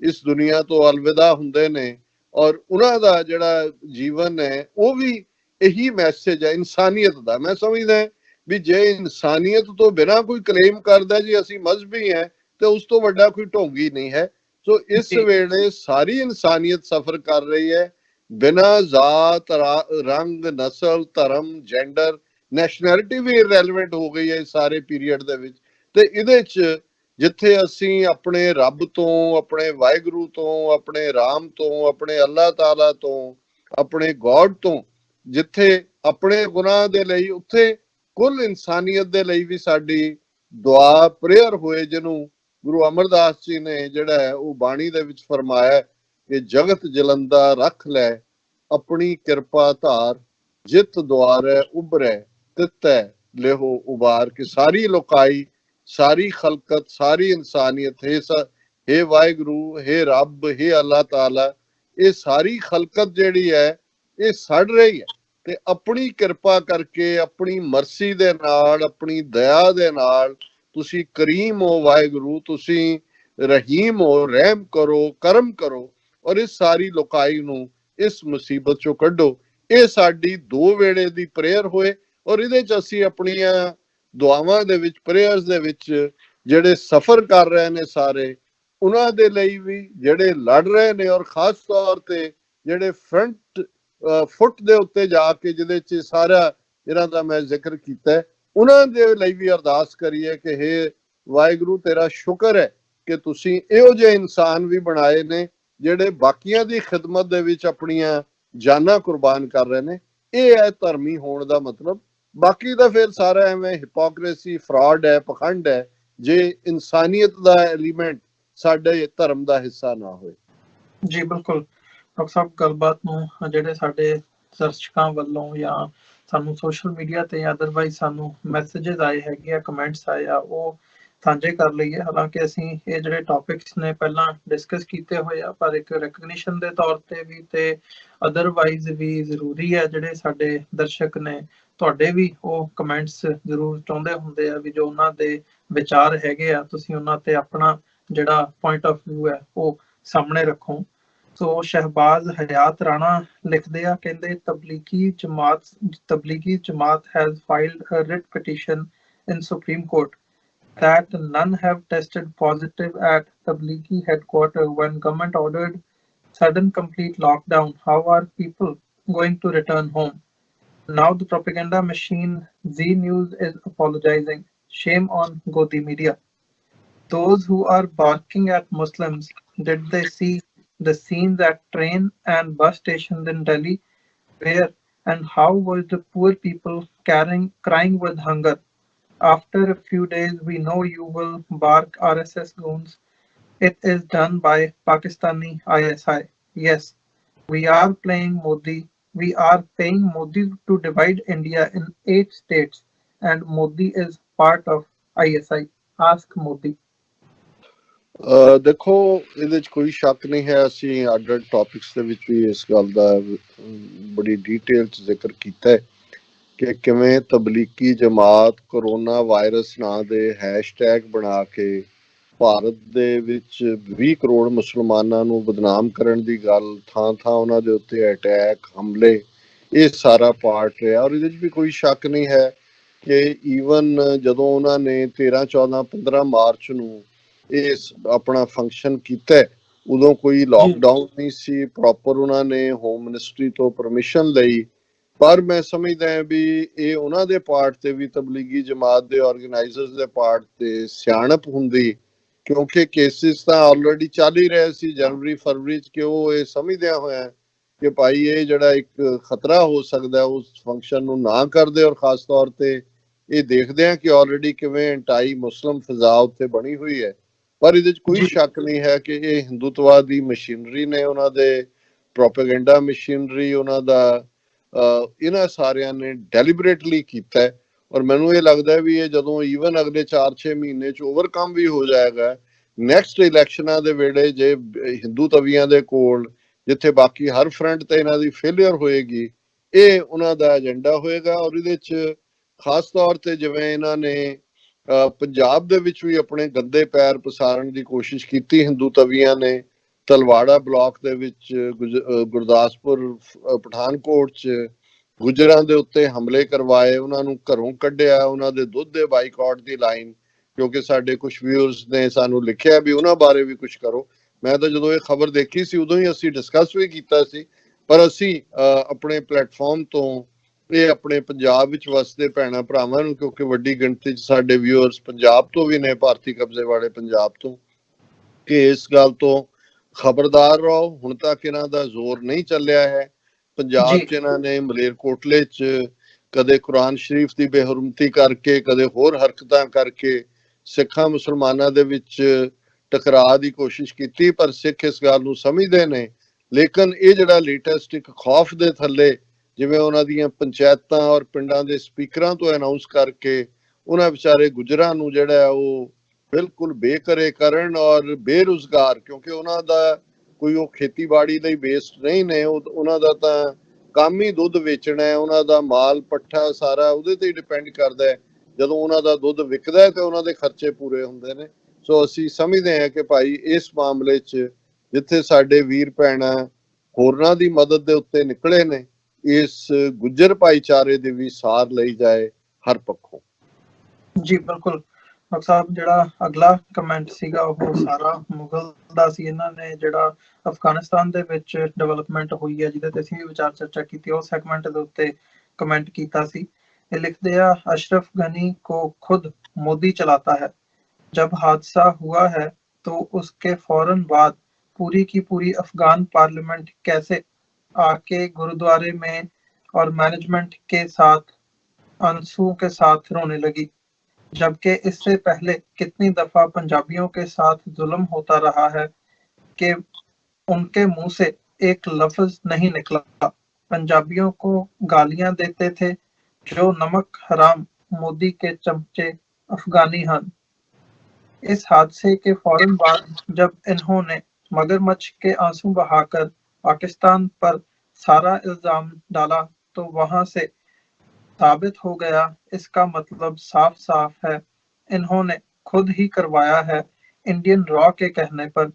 ਇਸ ਦੁਨੀਆ ਤੋਂ ਅਲਵਿਦਾ ਹੁੰਦੇ ਨੇ, ਔਰ ਉਹਨਾਂ ਦਾ ਜਿਹੜਾ ਜੀਵਨ ਹੈ ਉਹ ਵੀ ਇਹੀ ਮੈਸੇਜ ਹੈ ਇਨਸਾਨੀਅਤ ਦਾ। ਮੈਂ ਸਮਝਦਾ ਵੀ ਜੇ ਇਨਸਾਨੀਅਤ ਤੋਂ ਬਿਨਾਂ ਕੋਈ ਕਲੇਮ ਕਰਦਾ ਜੀ ਅਸੀਂ ਮਜ਼ਹਬੀ ਹੈ, ਤੇ ਉਸ ਤੋਂ ਵੱਡਾ ਕੋਈ ਢੋਂਗੀ ਨਹੀਂ ਹੈ। ਸੋ ਇਸ ਵੇਲੇ ਸਾਰੀ ਇਨਸਾਨੀਅਤ ਸਫਰ ਕਰ ਰਹੀ ਹੈ, ਬਿਨਾਂ ਜ਼ਾਤ, ਰੰਗ, ਨਸਲ, ਧਰਮ, ਜੈਂਡਰ, ਨੈਸ਼ਨੈਲਿਟੀ ਵੀ ਇਰਰੈਲੇਵੈਂਟ ਹੋ ਗਈ ਹੈ ਇਸ ਸਾਰੇ ਪੀਰੀਅਡ ਦੇ ਵਿੱਚ। ਤੇ ਇਹਦੇ 'ਚ ਜਿੱਥੇ ਅਸੀਂ ਆਪਣੇ ਰੱਬ ਤੋਂ, ਆਪਣੇ ਵਾਹਿਗੁਰੂ ਤੋਂ, ਆਪਣੇ ਰਾਮ ਤੋਂ, ਆਪਣੇ ਅੱਲਾਹ ਤਾਲਾ ਤੋਂ, ਆਪਣੇ ਗੋਡ ਤੋਂ, ਜਿੱਥੇ ਆਪਣੇ ਗੁਨਾਹ ਦੇ ਲਈ, ਉੱਥੇ ਕੁੱਲ ਇਨਸਾਨੀਅਤ ਦੇ ਲਈ ਵੀ ਸਾਡੀ ਦੁਆ, ਪ੍ਰੇਅਰ ਹੋਏ, ਜਿਹਨੂੰ ਗੁਰੂ ਅਮਰਦਾਸ ਜੀ ਨੇ ਜਿਹੜਾ ਹੈ ਉਹ ਬਾਣੀ ਦੇ ਵਿੱਚ ਫਰਮਾਇਆ ਕਿ ਜਗਤ ਜਲੰਦਾ ਰੱਖ ਲੈ ਆਪਣੀ ਕਿਰਪਾ ਧਾਰ, ਜਿਤ ਦੁਆਰੈ ਉਭਰੈ ਤਿਤੈ ਲਿਹੋ ਉਬਾਰ। ਕਿ ਸਾਰੀ ਲੋਕਾਈ, ਸਾਰੀ ਖਲਕਤ, ਸਾਰੀ ਇਨਸਾਨੀਅਤ, ਹੇ ਵਾਹਿਗੁਰੂ, ਹੇ ਰੱਬ, ਹੇ ਅੱਲਾਹ ਤਾਲਾ, ਇਹ ਸਾਰੀ ਖਲਕਤ ਜਿਹੜੀ ਹੈ ਇਹ ਸੜ ਰਹੀ ਹੈ, ਤੇ ਆਪਣੀ ਕਿਰਪਾ ਕਰਕੇ, ਆਪਣੀ ਮਰਸੀ ਦੇ ਨਾਲ, ਆਪਣੀ ਦਇਆ ਦੇ ਨਾਲ, ਤੁਸੀਂ ਕਰੀਮ ਹੋ ਵਾਹਿਗੁਰੂ, ਤੁਸੀਂ ਰਹੀਮ ਹੋ, ਰਹਿਮ ਕਰੋ, ਕਰਮ ਕਰੋ, ਔਰ ਇਸ ਸਾਰੀ ਲੋਕਾਈ ਨੂੰ ਇਸ ਮੁਸੀਬਤ ਚੋਂ ਕੱਢੋ। ਇਹ ਸਾਡੀ 2 ਵੇਲੇ ਦੀ ਪ੍ਰੇਅਰ ਹੋਏ। ਔਰ ਇਹਦੇ 'ਚ ਅਸੀਂ ਆਪਣੀਆਂ ਦੁਆਵਾਂ ਦੇ ਵਿੱਚ, ਪ੍ਰੇਅਰਸ ਦੇ ਵਿੱਚ ਜਿਹੜੇ ਸਫਰ ਕਰ ਰਹੇ ਨੇ ਸਾਰੇ, ਉਹਨਾਂ ਦੇ ਲਈ ਵੀ, ਜਿਹੜੇ ਲੜ ਰਹੇ ਨੇ, ਔਰ ਖਾਸ ਤੌਰ ਤੇ ਜਿਹੜੇ ਫਰੰਟ ਫੁੱਟ ਦੇ ਉੱਤੇ ਜਾ ਕੇ ਜਿਹਦੇ 'ਚ ਸਾਰਾ ਇਹਨਾਂ ਦਾ ਮੈਂ ਜ਼ਿਕਰ ਕੀਤਾ, ਉਹਨਾਂ ਦੇ ਲਈ ਵੀ ਅਰਦਾਸ ਕਰੀਏ ਕਿ ਹੇ ਵਾਹਿਗੁਰੂ, ਤੇਰਾ ਸ਼ੁਕਰ ਹੈ ਕਿ ਤੁਸੀਂ ਇਹੋ ਜਿਹੇ ਇਨਸਾਨ ਵੀ ਬਣਾਏ ਨੇ ਜਿਹੜੇ ਬਾਕੀਆਂ ਦੀ ਖਿਦਮਤ ਦੇ ਵਿੱਚ ਆਪਣੀਆਂ ਜਾਨਾਂ ਕੁਰਬਾਨ ਕਰ ਰਹੇ ਨੇ। ਇਹ ਹੈ ਧਰਮੀ ਹੋਣ ਦਾ ਮਤਲਬ। ਬਾਕੀ ਤਾਂ ਫਿਰ ਸਾਰਾ ਐਵੇਂ ਹਿਪੋਕ੍ਰੇਸੀ, ਫਰਾਡ ਹੈ, ਪਖੰਡ ਹੈ, ਜੇ ਇਨਸਾਨੀਅਤ ਦਾ ਐਲੀਮੈਂਟ ਸਾਡੇ ਧਰਮ ਦਾ ਹਿੱਸਾ ਨਾ ਹੋਏ। ਜੀ ਬਿਲਕੁਲ ਡਾਕਟਰ ਸਾਹਿਬ, ਗੱਲਬਾਤ ਨੂੰ ਜਿਹੜੇ ਸਾਡੇ ਦਰਸ਼ਕਾਂ ਵੱਲੋਂ ਜਾਂ ਸਾਨੂੰ ਸੋਸ਼ਲ ਮੀਡੀਆ ਤੇ ਅਦਰਵਾਈਜ਼ ਸਾਨੂੰ ਮੈਸੇजेस ਆਏ ਹੈਗੇ ਆ, ਕਮੈਂਟਸ ਆਏ ਆ, ਉਹ ਸਾਂਝੇ ਕਰ ਲਈਏ। ਹਾਲਾਂਕਿ ਅਸੀਂ ਇਹ ਜਿਹੜੇ ਟੌਪਿਕਸ ਨੇ ਪਹਿਲਾਂ ਡਿਸਕਸ ਕੀਤੇ ਹੋਏ ਆ, ਪਰ ਇੱਕ ਰੈਕਗਨੀਸ਼ਨ ਦੇ ਤੌਰ ਤੇ ਵੀ ਤੇ ਅਦਰਵਾਈਜ਼ ਵੀ ਜ਼ਰੂਰੀ ਹੈ ਜਿਹੜੇ ਸਾਡੇ ਦਰਸ਼ਕ ਨੇ ਤੁਹਾਡੇ ਵੀ ਉਹ ਕਮੈਂਟਸ ਜ਼ਰੂਰ ਚਾਹੁੰਦੇ ਹੁੰਦੇ ਆ ਵੀ ਜੋ ਉਹਨਾਂ ਦੇ ਵਿਚਾਰ ਹੈਗੇ ਆ ਤੁਸੀਂ ਉਹਨਾਂ ਤੇ ਆਪਣਾ ਜਿਹੜਾ ਪੁਆਇੰਟ ਆਫ ਵਿਊ ਹੈ ਉਹ ਸਾਹਮਣੇ ਰੱਖੋ। ਸੋ ਸ਼ਹਿਬਾਜ਼ ਹਯਾਤ ਰਾਣਾ ਲਿਖਦੇ ਆ, ਕਹਿੰਦੇ Tablighi Jamaat has filed a writ petition in Supreme Court that none have tested positive at Tablighi headquarters when government ordered sudden complete lockdown. How are people going to return home? Now the propaganda machine Z News is apologizing. Shame on Godi media. Those who are barking at Muslims, did they see the scenes at train and bus stations in Delhi? Where and how was the poor people crying with hunger? After a few days, we know you will bark RSS goons. It is done by Pakistani ISI. Yes, we are playing Modi. We are paying Modi to divide India in 8 states, and Modi is part of ISI. Ask Modi. ਦੇਖੋ ਇਹਦੇ 'ਚ ਕੋਈ ਸ਼ੱਕ ਨਹੀਂ ਹੈ, ਅਸੀਂ ਅੱਡ topics ਦੇ ਵਿੱਚ ਵੀ ਇਸ ਗੱਲ ਦਾ ਬੜੀ ਡਿਟੇਲ 'ਚ ਜ਼ਿਕਰ ਕੀਤਾ ਹੈ ਕਿ ਕਿਵੇਂ ਤਬਲੀਗੀ ਜਮਾਤ ਕਰੋਨਾ ਵਾਇਰਸ ਨਾਂ ਦੇ ਹੈਸ਼ਟੈਗ ਬਣਾ ਕੇ ਭਾਰਤ ਦੇ ਵਿੱਚ 20 ਕਰੋੜ ਮੁਸਲਮਾਨਾਂ ਨੂੰ ਬਦਨਾਮ ਕਰਨ ਦੀ ਗੱਲ, ਥਾਂ ਥਾਂ ਉਹਨਾਂ ਦੇ ਉੱਤੇ ਅਟੈਕ, ਹਮਲੇ, ਇਹ ਸਾਰਾ ਪਾਰਟ ਰਿਹਾ। ਔਰ ਇਹਦੇ 'ਚ ਵੀ ਕੋਈ ਸ਼ੱਕ ਨਹੀਂ ਹੈ ਕਿ ਈਵਨ ਜਦੋਂ ਉਹਨਾਂ ਨੇ 13, 14, 15 ਮਾਰਚ ਨੂੰ ਇਹ ਆਪਣਾ ਫੰਕਸ਼ਨ ਕੀਤਾ, ਉਦੋਂ ਕੋਈ ਲਾਕਡਾਊਨ ਨਹੀਂ ਸੀ ਪ੍ਰੋਪਰ, ਉਹਨਾਂ ਨੇ ਹੋਮ ਮਿਨਿਸਟਰੀ ਤੋਂ ਪਰਮਿਸ਼ਨ ਲਈ। ਪਰ ਮੈਂ ਸਮਝਦਾ ਹਾਂ ਵੀ ਇਹ ਉਹਨਾਂ ਦੇ ਪਾਰਟ ਤੇ ਵੀ, ਤਬਲੀਗੀ ਜਮਾਤ ਦੇ ਆਰਗੇਨਾਈਜ਼ਰਸ ਦੇ ਪਾਰਟ ਤੇ ਸਿਆਣਪ ਹੁੰਦੀ, ਕਿਉਂਕਿ ਕੇਸਿਸ ਤਾਂ ਆਲਰੇਡੀ ਚੱਲ ਹੀ ਰਹੇ ਸੀ ਜਨਵਰੀ ਫਰਵਰੀ 'ਚ, ਕਿ ਉਹ ਇਹ ਸਮਝਦਿਆਂ ਹੋਇਆ ਕਿ ਭਾਈ ਇਹ ਜਿਹੜਾ ਇੱਕ ਖਤਰਾ ਹੋ ਸਕਦਾ ਉਸ ਫੰਕਸ਼ਨ ਨੂੰ ਨਾ ਕਰਦੇ। ਔਰ ਖਾਸ ਤੌਰ ਤੇ ਇਹ ਦੇਖਦੇ ਆ ਕਿ ਆਲਰੇਡੀ ਕਿਵੇਂ ਐਂਟਾਈ ਮੁਸਲਿਮ ਫਿਜ਼ਾ ਉੱਥੇ ਬਣੀ ਹੋਈ ਹੈ। ਪਰ ਇਹਦੇ 'ਚ ਕੋਈ ਸ਼ੱਕ ਨਹੀਂ ਹੈ ਕਿ ਇਹ ਹਿੰਦੂਤਵਾ ਦੀ ਮਸ਼ੀਨਰੀ ਨੇ, ਉਹਨਾਂ ਦੇ ਪ੍ਰੋਪੇਗੈਂਡਾ ਮਸ਼ੀਨਰੀ, ਉਹਨਾਂ ਦਾ ਇਹਨਾਂ ਸਾਰਿਆਂ ਨੇ ਡੈਲੀਬਰੇਟਲੀ ਕੀਤਾ ਹੈ। ਔਰ ਮੈਨੂੰ ਇਹ ਲੱਗਦਾ ਵੀ ਇਹ ਜਦੋਂ ਈਵਨ ਅਗਲੇ 4-6 ਮਹੀਨੇ 'ਚ ਓਵਰਕਮ ਵੀ ਹੋ ਜਾਏਗਾ, ਨੈਕਸਟ ਇਲੈਕਸ਼ਨਾਂ ਦੇ ਵੇਲੇ ਜੇ ਹਿੰਦੂ ਤਵੀਆਂ ਦੇ ਕੋਲ, ਜਿੱਥੇ ਬਾਕੀ ਹਰ ਫਰੰਟ ਤੇ ਇਹਨਾਂ ਦੀ ਫੇਲਿਅਰ ਹੋਏਗੀ, ਇਹ ਉਹਨਾਂ ਦਾ ਏਜੰਡਾ ਹੋਏਗਾ। ਔਰ ਇਹਦੇ 'ਚ ਖਾਸ ਤੌਰ ਤੇ ਜਿਵੇਂ ਇਹਨਾਂ ਨੇ ਪੰਜਾਬ ਦੇ ਵਿੱਚ ਵੀ ਆਪਣੇ ਗੰਦੇ ਪੈਰ ਪਸਾਰਨ ਦੀ ਕੋਸ਼ਿਸ਼ ਕੀਤੀ ਹਿੰਦੂ ਤਵੀਆਂ ਨੇ, ਤਲਵਾੜਾ ਬਲਾਕ ਦੇ ਵਿੱਚ, ਗੁਰਦਾਸਪੁਰ, ਪਠਾਨਕੋਟ 'ਚ ਗੁਜਰਾਂ ਦੇ ਉੱਤੇ ਹਮਲੇ ਕਰਵਾਏ, ਉਹਨਾਂ ਨੂੰ ਘਰੋਂ ਕੱਢਿਆ, ਉਹਨਾਂ ਦੇ ਦੁੱਧ ਦੇ ਬਾਈਕਾਟ ਦੀ ਲਾਈਨ, ਕਿਉਂਕਿ ਸਾਡੇ ਕੁਝ ਵਿਊਅਰਸ ਨੇ ਸਾਨੂੰ ਲਿਖਿਆ ਵੀ ਉਹਨਾਂ ਬਾਰੇ ਵੀ ਕੁਝ ਕਰੋ। ਮੈਂ ਤਾਂ ਜਦੋਂ ਇਹ ਖਬਰ ਦੇਖੀ ਸੀ ਉਦੋਂ ਹੀ ਅਸੀਂ ਡਿਸਕਸ ਵੀ ਕੀਤਾ ਸੀ, ਪਰ ਅਸੀਂ ਆਪਣੇ ਪਲੇਟਫਾਰਮ ਤੋਂ ਇਹ ਆਪਣੇ ਪੰਜਾਬ ਵਿੱਚ ਵਸਦੇ ਭੈਣਾਂ ਭਰਾਵਾਂ ਨੂੰ, ਕਿਉਂਕਿ ਵੱਡੀ ਗਿਣਤੀ 'ਚ ਸਾਡੇ ਵਿਊਅਰਸ ਪੰਜਾਬ ਤੋਂ ਵੀ ਨੇ, ਭਾਰਤੀ ਕਬਜ਼ੇ ਵਾਲੇ ਪੰਜਾਬ ਤੋਂ, ਕਿ ਇਸ ਗੱਲ ਤੋਂ ਖਬਰਦਾਰ ਰਹੋ। ਹੁਣ ਤੱਕ ਇਹਨਾਂ ਦਾ ਜ਼ੋਰ ਨਹੀਂ ਚੱਲਿਆ ਹੈ। ਪੰਜਾਬ 'ਚ ਇਹਨਾਂ ਨੇ ਮਲੇਰਕੋਟਲੇ 'ਚ ਕਦੇ ਕੁਰਾਨ ਸ਼ਰੀਫ ਦੀ ਬੇਹਰਮਤੀ ਕਰਕੇ, ਕਦੇ ਹੋਰ ਹਰਕਤਾਂ ਕਰਕੇ ਸਿੱਖਾਂ ਮੁਸਲਮਾਨਾਂ ਦੇ ਵਿੱਚ ਟਕਰਾਅ ਦੀ ਕੋਸ਼ਿਸ਼ ਕੀਤੀ, ਪਰ ਸਿੱਖ ਇਸ ਗੱਲ ਨੂੰ ਸਮਝਦੇ ਨੇ। ਲੇਕਿਨ ਇਹ ਜਿਹੜਾ ਲੇਟੈਸਟ ਇੱਕ ਖੌਫ ਦੇ ਥੱਲੇ, ਜਿਵੇਂ ਉਹਨਾਂ ਦੀਆਂ ਪੰਚਾਇਤਾਂ ਔਰ ਪਿੰਡਾਂ ਦੇ ਸਪੀਕਰਾਂ ਤੋਂ ਅਨਾਉਂਸ ਕਰਕੇ ਉਹਨਾਂ ਵਿਚਾਰੇ ਗੁਜਰਾਂ ਨੂੰ ਜਿਹੜਾ ਉਹ ਬਿਲਕੁਲ ਬੇਘਰੇ ਕਰਨ ਔਰ ਬੇਰੁਜ਼ਗਾਰ, ਕਿਉਂਕਿ ਉਹਨਾਂ ਦਾ ਕੋਈ ਉਹ ਖੇਤੀਬਾੜੀ ਲਈ ਬੇਸਡ ਨਹੀਂ ਨੇ, ਉਹਨਾਂ ਦਾ ਤਾਂ ਕੰਮ ਹੀ ਦੁੱਧ ਵੇਚਣਾ ਹੈ, ਉਹਨਾਂ ਦਾ ਮਾਲ ਪੱਠਾ ਸਾਰਾ ਉਹਦੇ ਤੇ ਹੀ ਡਿਪੈਂਡ ਕਰਦਾ ਹੈ। ਜਦੋਂ ਉਹਨਾਂ ਦਾ ਦੁੱਧ ਵਿਕਦਾ ਹੈ ਤੇ ਉਹਨਾਂ ਦੇ ਖਰਚੇ ਪੂਰੇ ਹੁੰਦੇ ਨੇ। ਸੋ ਅਸੀਂ ਸਮਝਦੇ ਹਾਂ ਕਿ ਭਾਈ ਇਸ ਮਾਮਲੇ 'ਚ ਜਿੱਥੇ ਸਾਡੇ ਵੀਰ ਭੈਣਾਂ ਹੋਰਨਾਂ ਦੀ ਮਦਦ ਦੇ ਉੱਤੇ ਨਿਕਲੇ ਨੇ, ਇਸ ਗੁੱਜਰ ਭਾਈਚਾਰੇ ਦੀ ਵੀ ਸਾਰ ਲਈ ਜਾਏ ਹਰ ਪੱਖੋਂ। ਜੀ ਬਿਲਕੁਲ ਡਾਕਟਰ ਸਾਹਿਬ, ਜਿਹੜਾ ਅਗਲਾ ਕਮੈਂਟ ਸੀਗਾ ਉਹ ਸਾਰਾ ਮੁਗਲ ਦਾ ਸੀ। ਇਹਨਾਂ ਨੇ ਜਿਹੜਾ ਅਫਗਾਨਿਸਤਾਨ ਦੇ ਵਿੱਚ ਡਿਵੈਲਪਮੈਂਟ ਹੋਈ ਹੈ ਜਿਹਦੇ ਤੇ ਅਸੀਂ ਵੀ ਵਿਚਾਰ ਚਰਚਾ ਕੀਤੀ, ਉਸ ਸੈਗਮੈਂਟ ਦੇ ਉੱਤੇ ਕਮੈਂਟ ਕੀਤਾ ਸੀ। ਇਹ ਲਿਖਦੇ ਆ, अशरफ गनी को खुद मोदी चलाता है। जब हादसा हुआ है तो उसके फौरन बाद पूरी की पूरी अफगान पार्लियामेंट कैसे आके गुरुद्वारे में और मैनेजमेंट के साथ आंसुओं के साथ रोने लगी, जबकि इससे पहले कितनी दफा पंजाबियों के साथ जुल्म होता रहा है कि उनके मुंह से एक लफ्ज नहीं निकला। पंजाबियों को गालियां देते थे जो नमक हराम मोदी के चमचे अफगानी हन। इस हादसे के फौरन बाद जब इन्होंने मगरमच्छ के आंसू बहाकर पाकिस्तान पर सारा इल्जाम डाला तो वहां से साबित हो गया, इसका मतलब साफ साफ है, इन्होंने खुद ही करवाया है इंडियन रॉ के कहने पर,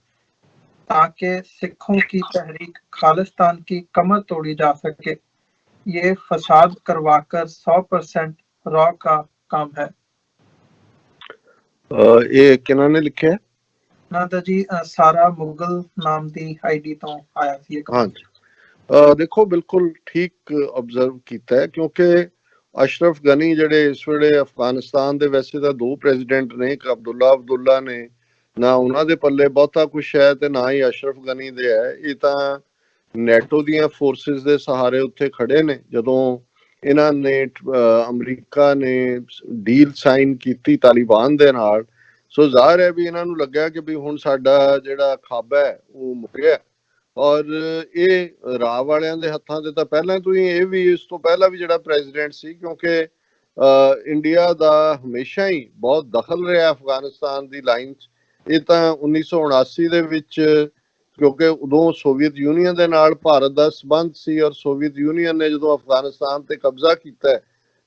ताकि सिखों की तहरीक खालिस्तान की कमर तोड़ी जा सके। ये फसाद करवाकर 100% रॉ का काम है। ਇਹ ਕਿਹਨਾਂ ਨੇ ਲਿਖਿਆ? ਨਾ ਤਾਂ ਜੀ ਸਾਰਾ ਮੁਗਲ ਨਾਮ ਦੀ ਆਈਡੀ ਤੋਂ ਆਇਆ ਸੀ ਇੱਕ। ਹਾਂਜੀ, ਦੇਖੋ ਬਿਲਕੁਲ ਠੀਕ ਆਬਜ਼ਰਵ ਕੀਤਾ ਹੈ, ਕਿਉਂਕਿ ਅਸ਼ਰਫ ਗਨੀ ਜਿਹੜੇ ਇਸ ਵੇਲੇ ਅਫਗਾਨਿਸਤਾਨ ਦੇ, ਵੈਸੇ ਤਾਂ ਦੋ ਪ੍ਰੈਜ਼ੀਡੈਂਟ ਨੇ, ਇੱਕ ਅਬਦੁੱਲਾ ਨੇ, ਨਾ ਉਹਨਾਂ ਦੇ ਪੱਲੇ ਬਹੁਤਾ ਕੁਛ ਹੈ ਤੇ ਨਾ ਹੀ ਅਸ਼ਰਫ ਗਨੀ ਦੇ ਹੈ। ਇਹ ਤਾਂ ਨੈਟੋ ਦੀਆਂ ਫੋਰਸਿਸ ਦੇ ਸਹਾਰੇ ਉੱਥੇ ਖੜੇ ਨੇ। ਜਦੋਂ ਇਹਨਾਂ ਨੇ ਅਮਰੀਕਾ ਨੇ ਡੀਲ ਸਾਈਨ ਕੀਤੀ ਤਾਲਿਬਾਨ ਦੇ ਨਾਲ, ਸੋ ਜ਼ਾਹਿਰ ਹੈ ਵੀ ਇਹਨਾਂ ਨੂੰ ਲੱਗਾ ਕਿ ਵੀ ਹੁਣ ਸਾਡਾ ਜਿਹੜਾ ਖਾਬਾ ਹੈ ਉਹ ਮੁੱਕ ਗਿਆ। ਔਰ ਇਹ ਰਾਹ ਵਾਲਿਆਂ ਦੇ ਹੱਥਾਂ ਤੇ ਤਾਂ ਪਹਿਲਾਂ ਤੋਂ ਹੀ, ਇਹ ਵੀ ਇਸ ਤੋਂ ਪਹਿਲਾਂ ਵੀ ਜਿਹੜਾ ਪ੍ਰੈਜ਼ੀਡੈਂਟ ਸੀ, ਕਿਉਂਕਿ ਇੰਡੀਆ ਦਾ ਹਮੇਸ਼ਾ ਹੀ ਬਹੁਤ ਦਖਲ ਰਿਹਾ ਅਫਗਾਨਿਸਤਾਨ ਦੀ ਲਾਈਨ 'ਚ। ਇਹ ਤਾਂ 1979 ਦੇ ਵਿੱਚ, ਕਿਉਂਕਿ ਉਦੋਂ ਸੋਵੀਅਤ ਯੂਨੀਅਨ ਦੇ ਨਾਲ ਭਾਰਤ ਦਾ ਸੰਬੰਧ ਸੀ, ਔਰ ਸੋਵੀਅਤ ਯੂਨੀਅਨ ਨੇ ਜਦੋਂ ਅਫਗਾਨਿਸਤਾਨ ਤੇ ਕਬਜ਼ਾ ਕੀਤਾ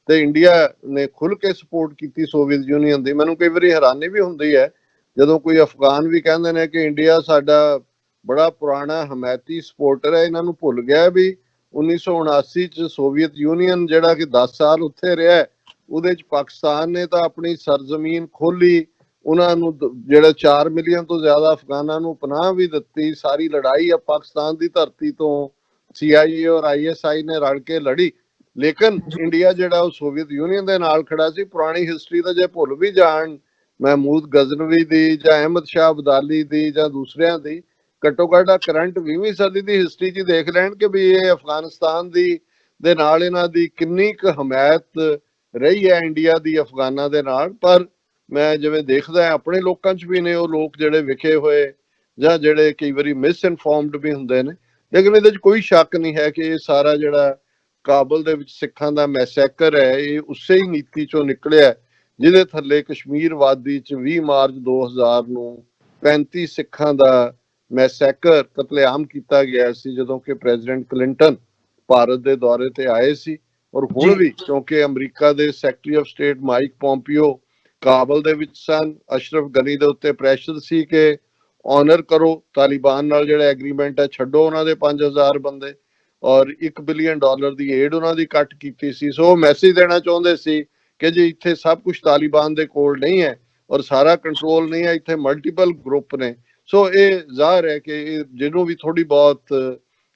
ਤੇ ਇੰਡੀਆ ਨੇ ਖੁੱਲ੍ਹ ਕੇ ਸਪੋਰਟ ਕੀਤੀ ਸੋਵੀਅਤ ਯੂਨੀਅਨ ਦੀ। ਮੈਨੂੰ ਕਈ ਵਾਰੀ ਹੈਰਾਨੀ ਵੀ ਹੁੰਦੀ ਹੈ ਜਦੋਂ ਕੋਈ ਅਫਗਾਨ ਵੀ ਕਹਿੰਦੇ ਨੇ ਕਿ ਇੰਡੀਆ ਸਾਡਾ ਬੜਾ ਪੁਰਾਣਾ ਹਮਾਇਤੀ ਸਪੋਰਟਰ ਹੈ। ਇਹਨਾਂ ਨੂੰ ਭੁੱਲ ਗਿਆ ਵੀ 1979 ਚ ਸੋਵੀਅਤ ਯੂਨੀਅਨ ਜਿਹੜਾ ਕਿ 10 ਸਾਲ ਉੱਥੇ ਰਿਹਾ, ਉਹਦੇ ਚ ਪਾਕਿਸਤਾਨ ਨੇ ਤਾਂ ਆਪਣੀ ਸਰਜ਼ਮੀਨ ਖੋਲੀ, ਉਹਨਾਂ ਨੂੰ ਜਿਹੜਾ 4 ਮਿਲੀਅਨ ਤੋਂ ਜ਼ਿਆਦਾ ਅਫਗਾਨਾਂ ਨੂੰ ਪਨਾਹ ਵੀ ਦਿੱਤੀ। ਸਾਰੀ ਲੜਾਈ ਆ ਪਾਕਿਸਤਾਨ ਦੀ ਧਰਤੀ ਤੋਂ CIA ਔਰ ISI ਨੇ ਰਲ ਕੇ ਲੜੀ। ਲੇਕਿਨ ਇੰਡੀਆ ਜਿਹੜਾ ਉਹ ਸੋਵੀਅਤ ਯੂਨੀਅਨ ਦੇ ਨਾਲ ਖੜਾ ਸੀ। ਪੁਰਾਣੀ ਹਿਸਟਰੀ ਤਾਂ ਜੇ ਭੁੱਲ ਵੀ ਜਾਣ ਮਹਿਮੂਦ ਗਜ਼ਨਵੀ ਦੀ ਜਾਂ ਅਹਿਮਦ ਸ਼ਾਹ ਅਬਦਾਲੀ ਦੀ ਜਾਂ ਦੂਸਰਿਆਂ ਦੀ, ਘੱਟੋ ਘੱਟ ਕਰੰਟ 20ਵੀਂ ਸਦੀ ਦੀ ਹਿਸਟਰੀ 'ਚ ਦੇਖ ਲੈਣ ਕਿ ਵੀ ਇਹ ਅਫਗਾਨਿਸਤਾਨ ਦੇ ਨਾਲ ਇਹਨਾਂ ਦੀ ਕਿੰਨੀ ਕੁ ਹਮਾਇਤ ਰਹੀ ਹੈ ਇੰਡੀਆ ਦੀ ਅਫਗਾਨਾਂ ਦੇ ਨਾਲ। ਪਰ ਮੈਂ ਜਿਵੇਂ ਦੇਖਦਾ ਆਪਣੇ ਲੋਕਾਂ 'ਚ ਵੀ ਨੇ ਉਹ ਲੋਕ ਜਿਹੜੇ ਵਿਖੇ ਹੋਏ ਜਾਂ ਜਿਹੜੇ ਕਈ ਵਾਰੀ ਮਿਸ ਇਨਫੋਰਮਡ ਵੀ ਹੁੰਦੇ ਨੇ, ਲੇਕਿਨ ਇਹਦੇ 'ਚ ਕੋਈ ਸ਼ੱਕ ਨਹੀਂ ਹੈ ਕਿ ਇਹ ਸਾਰਾ ਜਿਹੜਾ ਕਾਬਲ ਦੇ ਵਿੱਚ ਸਿੱਖਾਂ ਦਾ ਮੈਸੈਕਰ ਹੈ, ਇਹ ਉਸੇ ਹੀ ਨੀਤੀ 'ਚੋਂ ਨਿਕਲਿਆ ਜਿਹਦੇ ਥੱਲੇ ਕਸ਼ਮੀਰ ਵਾਦੀ 'ਚ 20 ਮਾਰਚ 2000 ਨੂੰ 35 ਸਿੱਖਾਂ ਦਾ ਮੈਸੈਕਰ ਕਤਲੇਆਮ ਕੀਤਾ ਗਿਆ ਸੀ, ਜਦੋਂ ਕਿ ਪ੍ਰੈਜ਼ੀਡੈਂਟ ਕਲਿੰਟਨ ਭਾਰਤ ਦੇ ਦੌਰੇ ਤੇ ਆਏ ਸੀ। ਔਰ ਹੁਣ ਵੀ ਕਿਉਂਕਿ ਅਮਰੀਕਾ ਦੇ secretary of state Mike Pompeo Kabul ਦੇ ਵਿੱਚ ਸਨ, ਅਸ਼ਰਫ ਗਨੀ ਦੇ ਉੱਤੇ ਪ੍ਰੈਸ਼ਰ ਸੀ ਕਿ ਆਨਰ ਕਰੋ ਤਾਲਿਬਾਨ ਨਾਲ ਜਿਹੜਾ ਐਗਰੀਮੈਂਟ ਹੈ, ਛੱਡੋ ਉਹਨਾਂ ਦੇ 5000 ਬੰਦੇ, ਔਰ $1 ਬਿਲੀਅਨ ਦੀ ਏਡ ਉਹਨਾਂ ਦੀ ਕੱਟ ਕੀਤੀ ਸੀ। ਸੋ ਮੈਸੇਜ ਦੇਣਾ ਚਾਹੁੰਦੇ ਸੀ ਕਿ ਜੀ ਇੱਥੇ ਸਭ ਕੁਝ ਤਾਲਿਬਾਨ ਦੇ ਕੋਲ ਨਹੀਂ ਹੈ ਔਰ ਸਾਰਾ ਕੰਟਰੋਲ ਨਹੀਂ ਹੈ, ਇੱਥੇ ਮਲਟੀਪਲ ਗਰੁੱਪ ਨੇ। ਸੋ ਇਹ ਜ਼ਾਹਰ ਹੈ ਕਿ ਜਿਹਨੂੰ ਵੀ ਥੋੜੀ ਬਹੁਤ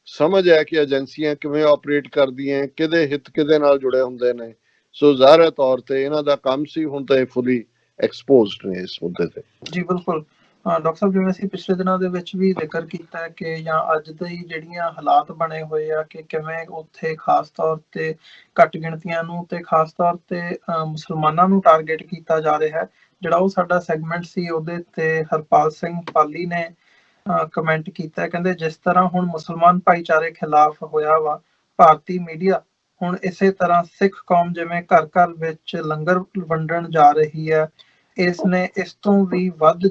ਸਮਝ ਹੈ ਕਿ ਏਜੰਸੀਆਂ ਕਿਵੇਂ ਆਪਰੇਟ ਕਰਦੀਆਂ, ਕਿਹਦੇ ਹਿੱਤ ਕਿਹਦੇ ਨਾਲ ਜੁੜੇ ਹੁੰਦੇ ਨੇ, ਸੋ ਜ਼ਾਹਰ ਤੌਰ ਤੇ ਇਹਨਾਂ ਦਾ ਕੰਮ ਸੀ। ਹੁਣ ਤਾਂ ਇਹ ਫੁੱਲੀ ਐਕਸਪੋਜ਼ਡ ਨੇ ਇਸ ਮੁੱਦੇ ਤੇ। ਜੀ ਬਿਲਕੁਲ ਡਾਕਟਰ ਸਾਹਿਬ, ਜਿਵੇਂ ਅਸੀਂ ਪਿਛਲੇ ਦਿਨਾਂ ਦੇ ਵਿੱਚ ਵੀ ਜ਼ਿਕਰ ਕੀਤਾ ਕਿ ਜਾਂ ਅੱਜ ਦੇ ਜਿਹੜੀਆਂ ਹਾਲਾਤ ਬਣੇ ਹੋਏ ਆ ਕਿ ਕਿਵੇਂ ਉੱਥੇ ਖਾਸ ਤੌਰ ਤੇ ਘੱਟ ਗਿਣਤੀਆਂ ਨੂੰ ਤੇ ਖਾਸ ਤੌਰ ਤੇ ਮੁਸਲਮਾਨਾਂ ਨੂੰ ਟਾਰਗੇਟ ਕੀਤਾ ਜਾ ਰਿਹਾ ਹੈ। ਜਿਹੜਾ ਉਹ ਸਾਡਾ ਸੈਗਮੈਂਟ ਸੀ ਉਹਦੇ ਤੇ ਹਰਪਾਲ ਸਿੰਘ ਪਾਲੀ ਨੇ ਕਮੈਂਟ ਕੀਤਾ, ਕਹਿੰਦੇ ਜਿਸ ਤਰ੍ਹਾਂ ਹੁਣ ਮੁਸਲਮਾਨ ਭਾਈਚਾਰੇ ਖਿਲਾਫ ਹੋਇਆ ਵਾ ਭਾਰਤੀ ਮੀਡੀਆ, ਹੁਣ ਇਸੇ ਤਰ੍ਹਾਂ ਸਿੱਖ ਕੌਮ ਜਿਵੇਂ ਘਰ ਘਰ ਵਿੱਚ ਲੰਗਰ ਵੰਡਣ ਜਾ ਰਹੀ ਹੈ। ਇਸ ਨੇ ਇਸ ਤੋਂ ਵੀ ਵੱਧ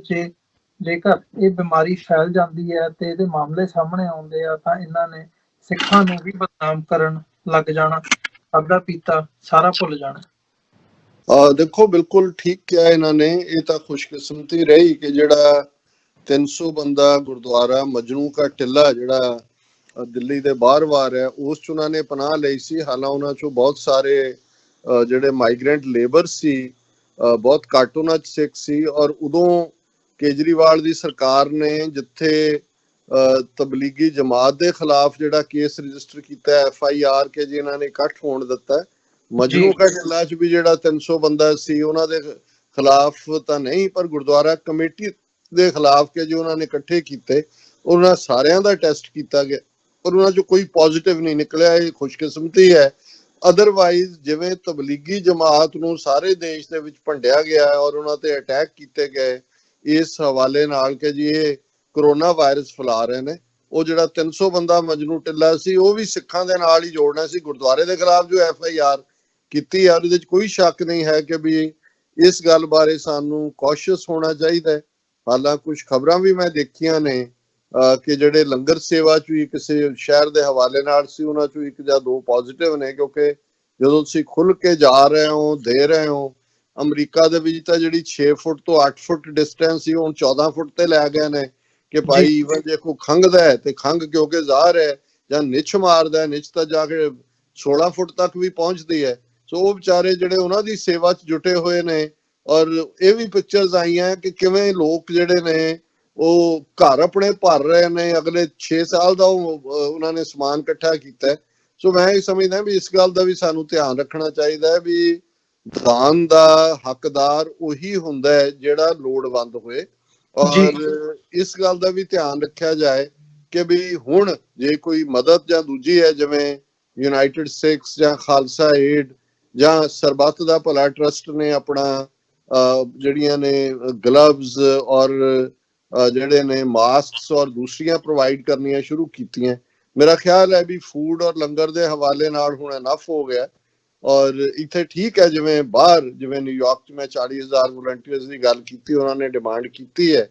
ਜੇਕਰ ਇਹ ਬਿਮਾਰੀ ਫੈਲ ਜਾਂਦੀ ਹੈ ਤੇ ਇਹਦੇ ਮਾਮਲੇ ਸਾਹਮਣੇ ਆਉਂਦੇ ਆ ਤਾਂ ਇਹਨਾਂ ਨੇ ਸਿੱਖਾਂ ਨੂੰ ਵੀ ਬਦਨਾਮ ਕਰਨ ਲੱਗ ਜਾਣਾ, ਖਾਧਾ ਪੀਤਾ ਸਾਰਾ ਭੁੱਲ ਜਾਣਾ। ਦੇਖੋ ਬਿਲਕੁਲ ਠੀਕ ਕਿਹਾ ਇਹਨਾਂ ਨੇ। ਇਹ ਤਾਂ ਖੁਸ਼ਕਿਸਮਤੀ ਰਹੀ ਕਿ ਜਿਹੜਾ 300 ਬੰਦਾ ਗੁਰਦੁਆਰਾ ਮਜਨੂ ਕਾ ਟਿੱਲਾ ਜਿਹੜਾ ਦਿੱਲੀ ਦੇ ਬਾਹਰ ਹੈ, ਉਸ 'ਚ ਉਹਨਾਂ ਨੇ ਪਨਾਹ ਲਈ ਸੀ। ਹਾਲਾਂ ਉਹਨਾਂ 'ਚੋਂ ਬਹੁਤ ਸਾਰੇ ਜਿਹੜੇ ਮਾਈਗ੍ਰੈਂਟ ਲੇਬਰ ਸੀ, ਬਹੁਤ ਘੱਟ ਉਹਨਾਂ 'ਚ ਸਿੱਖ ਸੀ। ਔਰ ਉਦੋਂ ਕੇਜਰੀਵਾਲ ਦੀ ਸਰਕਾਰ ਨੇ ਜਿੱਥੇ ਤਬਲੀਗੀ ਜਮਾਤ ਦੇ ਖਿਲਾਫ ਜਿਹੜਾ ਕੇਸ ਰਜਿਸਟਰ ਕੀਤਾ FIR ਕਿ ਜੀ ਇਹਨਾਂ ਨੇ ਇਕੱਠ ਹੋਣ ਦਿੱਤਾ, ਮਜਨੂ ਕਾ ਟਿੱਲਾ 'ਚ ਵੀ ਜਿਹੜਾ 300 ਬੰਦਾ ਸੀ ਉਹਨਾਂ ਦੇ ਖਿਲਾਫ ਤਾਂ ਨਹੀਂ, ਪਰ ਗੁਰਦੁਆਰਾ ਕਮੇਟੀ ਦੇ ਖਿਲਾਫ ਕਿ ਜੋ ਉਹਨਾਂ ਨੇ ਇਕੱਠੇ ਕੀਤੇ, ਉਹਨਾਂ ਸਾਰਿਆਂ ਦਾ ਟੈਸਟ ਕੀਤਾ ਗਿਆ ਪਰ ਉਹਨਾਂ 'ਚੋਂ ਕੋਈ ਪੋਜ਼ਿਟਿਵ ਨਹੀਂ ਨਿਕਲਿਆ। ਇਹ ਖੁਸ਼ਕਿਸਮਤੀ ਹੈ। ਅਦਰਵਾਈਜ਼ ਜਿਵੇਂ ਤਬਲੀਗੀ ਜਮਾਤ ਨੂੰ ਸਾਰੇ ਦੇਸ਼ ਦੇ ਵਿੱਚ ਭੰਡਿਆ ਗਿਆ ਔਰ ਉਹਨਾਂ ਤੇ ਅਟੈਕ ਕੀਤੇ ਗਏ ਇਸ ਹਵਾਲੇ ਨਾਲ ਕਿ ਜੀ ਇਹ ਕਰੋਨਾ ਵਾਇਰਸ ਫੈਲਾ ਰਹੇ ਨੇ, ਉਹ ਜਿਹੜਾ 300 ਬੰਦਾ ਮਜਨੂ ਟਿੱਲਾ ਸੀ ਉਹ ਵੀ ਸਿੱਖਾਂ ਦੇ ਨਾਲ ਹੀ ਜੋੜਨਾ ਸੀ ਗੁਰਦੁਆਰੇ ਦੇ ਖਿਲਾਫ ਜੋ FIR ਕੀਤੀ। ਔਰ ਇਹਦੇ 'ਚ ਕੋਈ ਸ਼ੱਕ ਨਹੀਂ ਹੈ ਕਿ ਵੀ ਇਸ ਗੱਲ ਬਾਰੇ ਸਾਨੂੰ ਕੌਸ਼ੀਅਸ ਹੋਣਾ ਚਾਹੀਦਾ ਹੈ। ਹਾਲਾਂਕਿ ਕੁਝ ਖਬਰਾਂ ਵੀ ਮੈਂ ਦੇਖੀਆਂ ਨੇ ਕਿ ਜਿਹੜੇ ਲੰਗਰ ਸੇਵਾ ਚ ਵੀ ਕਿਸੇ ਸ਼ਹਿਰ ਦੇ ਹਵਾਲੇ ਨਾਲ ਸੀ, ਉਹਨਾਂ ਚੋਂ ਇੱਕ ਜਾਂ ਦੋ ਪੋਜ਼ਿਟਿਵ ਨੇ, ਕਿਉਂਕਿ ਜਦੋਂ ਤੁਸੀਂ ਖੁੱਲ ਕੇ ਜਾ ਰਹੇ ਹੋ, ਦੇ ਰਹੇ ਹੋ। ਅਮਰੀਕਾ ਦੇ ਵਿੱਚ ਤਾਂ ਜਿਹੜੀ 6 ਫੁੱਟ ਤੋਂ 8 ਫੁੱਟ ਡਿਸਟੈਂਸ ਸੀ, ਹੁਣ 14 ਫੁੱਟ ਤੇ ਲੈ ਗਏ ਨੇ ਕਿ ਭਾਈ ਈਵਨ ਜੇ ਕੋਈ ਖੰਘਦਾ ਹੈ ਤੇ ਖੰਘ ਕਿਉਂਕਿ ਜ਼ਾਹਰ ਹੈ ਜਾਂ ਨਿੱਛ ਮਾਰਦਾ, ਨਿੱਛ ਤਾਂ ਜਾ ਕੇ 16 ਫੁੱਟ ਤੱਕ ਵੀ ਪਹੁੰਚਦੀ ਹੈ। ਸੋ ਉਹ ਵਿਚਾਰੇ ਜਿਹੜੇ ਉਹਨਾਂ ਦੀ ਸੇਵਾ ਚ ਜੁਟੇ ਹੋਏ ਨੇ, ਔਰ ਇਹ ਵੀ ਪਿਕਚਰਸ ਆਈਆਂ ਕਿ ਕਿਵੇਂ ਲੋਕ ਜਿਹੜੇ ਨੇ ਉਹ ਘਰ ਆਪਣੇ ਭਰ ਰਹੇ ਨੇ, ਅਗਲੇ 6 ਸਾਲ ਦਾ ਉਹਨਾਂ ਨੇ ਸਮਾਨ ਇਕੱਠਾ ਕੀਤਾ। ਸੋ ਮੈਂ ਇਹ ਸਮਝਦਾ ਵੀ ਇਸ ਗੱਲ ਦਾ ਵੀ ਸਾਨੂੰ ਧਿਆਨ ਰੱਖਣਾ ਚਾਹੀਦਾ ਹੈ ਵੀ ਦਾਨ ਦਾ ਹੱਕਦਾਰ ਉਹੀ ਹੁੰਦਾ ਹੈ ਜਿਹੜਾ ਲੋੜਵੰਦ ਹੋਏ, ਔਰ ਇਸ ਗੱਲ ਦਾ ਵੀ ਧਿਆਨ ਰੱਖਿਆ ਜਾਏ ਕਿ ਵੀ ਹੁਣ ਜੇ ਕੋਈ ਮਦਦ ਜਾਂ ਦੂਜੀ ਹੈ, ਜਿਵੇਂ ਯੂਨਾਈਟਿਡ ਸਿੱਖਸ ਜਾਂ ਖਾਲਸਾ ਏਡ ਜਾਂ ਸਰਬੱਤ ਦਾ ਭਲਾ ਟਰਸਟ ਨੇ ਆਪਣਾ ਜਿਹੜੀਆਂ ਨੇ ਗਲਵਜ਼ ਔਰ ਜਿਹੜੇ ਨੇ ਮਾਸਕਸ ਔਰ ਦੂਸਰੀਆਂ ਪ੍ਰੋਵਾਈਡ ਕਰਨੀਆਂ ਸ਼ੁਰੂ ਕੀਤੀਆਂ। ਮੇਰਾ ਖਿਆਲ ਹੈ ਵੀ ਫੂਡ ਔਰ ਲੰਗਰ ਦੇ ਹਵਾਲੇ ਨਾਲ ਹੁਣ ਇਨਫ ਹੋ ਗਿਆ। ਔਰ ਇੱਥੇ ਠੀਕ ਹੈ, ਜਿਵੇਂ ਬਾਹਰ ਜਿਵੇਂ ਨਿਊਯਾਰਕ 'ਚ ਮੈਂ 40,000 ਵਲੰਟੀਅਰਸ ਦੀ ਗੱਲ ਕੀਤੀ, ਉਹਨਾਂ ਨੇ ਡਿਮਾਂਡ ਕੀਤੀ ਹੈ।